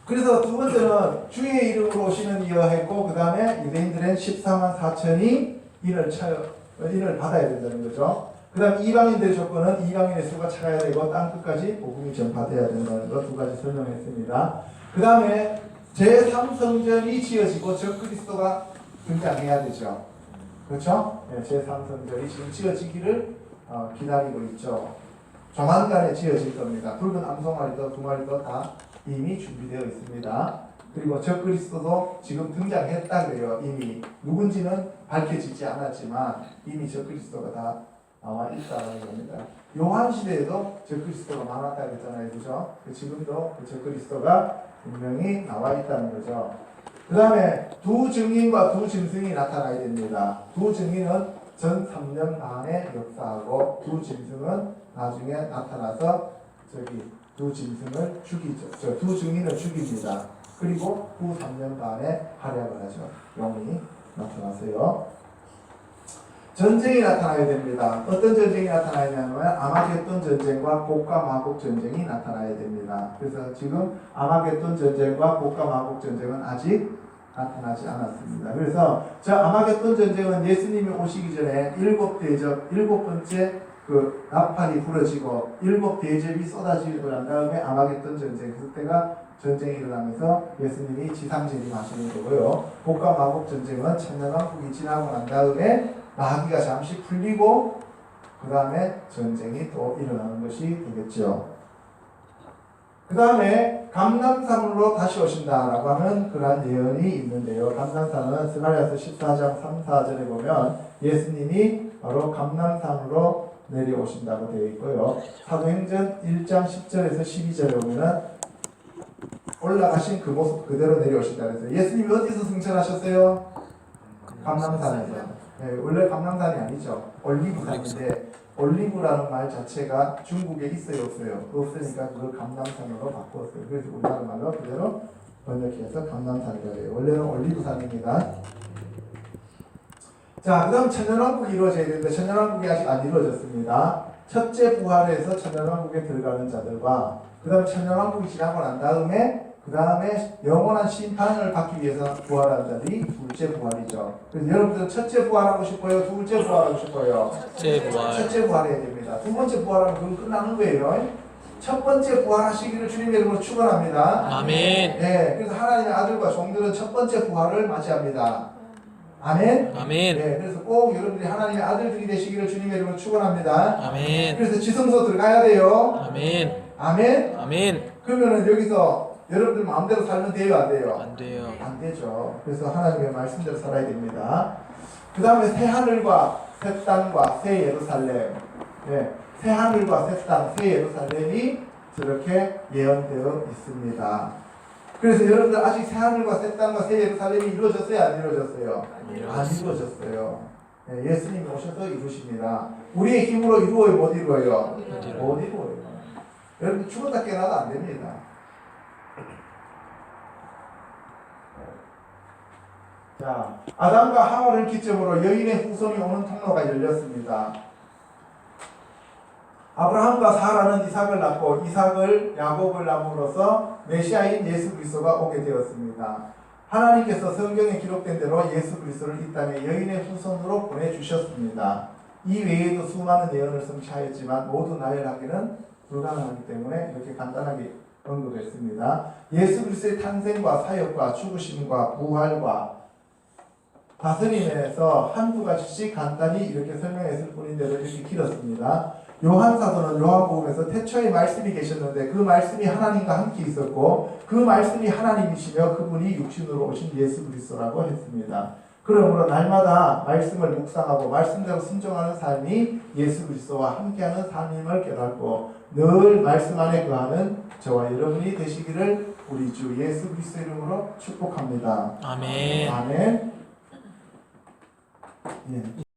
그래서 두 번째는 주의 이름으로 오시는 이여 했고, 그 다음에 유대인들은 14만 4천이 인을 받아야 된다는 거죠. 그 다음 이방인들의 조건은 이방인의 수가 차가야 되고 땅 끝까지 복음이 전파돼야 된다는 거 두 가지 설명했습니다. 그 다음에 제3성전이 지어지고 적그리스도가 등장해야 되죠. 그렇죠? 네, 제3성전이 지금 지어지기를 기다리고 있죠. 조만간에 지어질 겁니다. 붉은 암송아리도 두 마리도 다 이미 준비되어 있습니다. 그리고 적그리스도도 지금 등장했다 그래요. 이미 누군지는 밝혀지지 않았지만 이미 적그리스도가 다 나와 있다는 겁니다. 요한 시대에도 적그리스도가 많았다 그랬잖아요, 그죠? 지금도 그 적그리스도가 분명히 나와 있다는 거죠. 그 다음에 두 증인과 두 짐승이 나타나야 됩니다. 두 증인은 전 3년 반에 역사하고 두 짐승은 나중에 나타나서 두 짐승을 죽이죠. 두 증인을 죽입니다. 그리고 후 3년 반에 활약을 하죠. 영이 나타나세요. 전쟁이 나타나야 됩니다. 어떤 전쟁이 나타나냐면 아마겟돈 전쟁과 곡과 마곡 전쟁이 나타나야 됩니다. 그래서 지금 아마겟돈 전쟁과 곡과 마곡 전쟁은 아직 나타나지 않았습니다. 그래서 저 아마겟돈 전쟁은 예수님이 오시기 전에 7대접, 7번째 그 나팔이 부러지고 7대접이 쏟아지고 난 다음에 아마겟돈 전쟁, 그때가 전쟁이 일어나면서 예수님이 지상재림하시는 거고요. 곡과 마곡 전쟁은 천년왕국이 지나고 난 다음에 마귀가 잠시 풀리고 그 다음에 전쟁이 또 일어나는 것이 되겠죠. 그 다음에 감람산으로 다시 오신다라고 하는 그런 예언이 있는데요. 감람산은 스가랴서 14장 3, 4절에 보면 예수님이 바로 감람산으로 내려오신다고 되어 있고요. 사도행전 1장 10절에서 12절에 보면은 올라가신 그 모습 그대로 내려오신다 그래서 예수님이 어디서 승천하셨어요? 감람산에서. 네, 원래 감람산이 아니죠. 올리브산인데 올리브라는 말 자체가 중국에 있어요, 없어요? 없으니까 그걸 감람산으로 바꿨어요. 그래서 우리나라 말로 그대로 번역해서 감람산이라고 해요. 원래는 올리브산입니다. 자, 그 다음 천년왕국이 이루어져야 되는데 천년왕국이 아직 안 이루어졌습니다. 첫째 부활에서 천년왕국에 들어가는 자들과 그 다음 천년왕국이 지나고 난 다음에 그 다음에 영원한 심판을 받기 위해서 부활한 자들이 둘째 부활이죠. 그래서 여러분들 첫째 부활하고 싶어요? 둘째 부활하고 싶어요? 첫째 부활. 첫째 부활해야 됩니다. 두 번째 부활하면 그건 끝나는 거예요. 첫 번째 부활하시기를 주님의 이름으로 축원합니다. 아멘. 네, 그래서 하나님의 아들과 종들은 첫 번째 부활을 맞이합니다. 아멘. 아멘. 네, 그래서 꼭 여러분들이 하나님의 아들들이 되시기를 주님의 이름으로 축원합니다. 아멘. 그래서 지성소 들어가야 돼요. 아멘. 아멘. 아멘. 그러면은 여기서 여러분들 마음대로 살면 돼요, 안 돼요? 안 돼요. 안 되죠. 그래서 하나님의 말씀대로 살아야 됩니다. 그 다음에 새 하늘과 새 땅과 새 예루살렘. 네, 새 하늘과 새 땅, 새 예루살렘이 저렇게 예언되어 있습니다. 그래서 여러분들 아직 새 하늘과 새 땅과 새 예루살렘이 이루어졌어요, 안 이루어졌어요? 안 이루어졌어요. 네, 예수님이 오셔서 이루십니다. 우리의 힘으로 이루어요, 못 이루어요? 못 이루어요. 여러분 죽었다 깨어나도 안 됩니다. 자, 아담과 하와를 기점으로 여인의 후손이 오는 통로가 열렸습니다. 아브라함과 사라는 이삭을 낳고 이삭을 야곱을 낳음으로써 메시아인 예수 그리스도가 오게 되었습니다. 하나님께서 성경에 기록된 대로 예수 그리스도를 이 땅에 여인의 후손으로 보내주셨습니다. 이 외에도 수많은 예언을 성취하였지만 모두 나열하기는 불가능하기 때문에 이렇게 간단하게 언급했습니다. 예수 그리스도의 탄생과 사역과 죽으심과 부활과 다스림에서 한두 가지씩 간단히 이렇게 설명했을 뿐인데도 이렇게 길었습니다. 요한사도는 요한복음에서 태초에 말씀이 계셨는데 그 말씀이 하나님과 함께 있었고 그 말씀이 하나님이시며 그분이 육신으로 오신 예수 그리스도라고 했습니다. 그러므로 날마다 말씀을 묵상하고 말씀대로 순종하는 삶이 예수 그리스도와 함께하는 삶임을 깨닫고 늘 말씀 안에 거하는 저와 여러분이 되시기를 우리 주 예수 그리스도 이름으로 축복합니다. 아멘. 아멘. 예.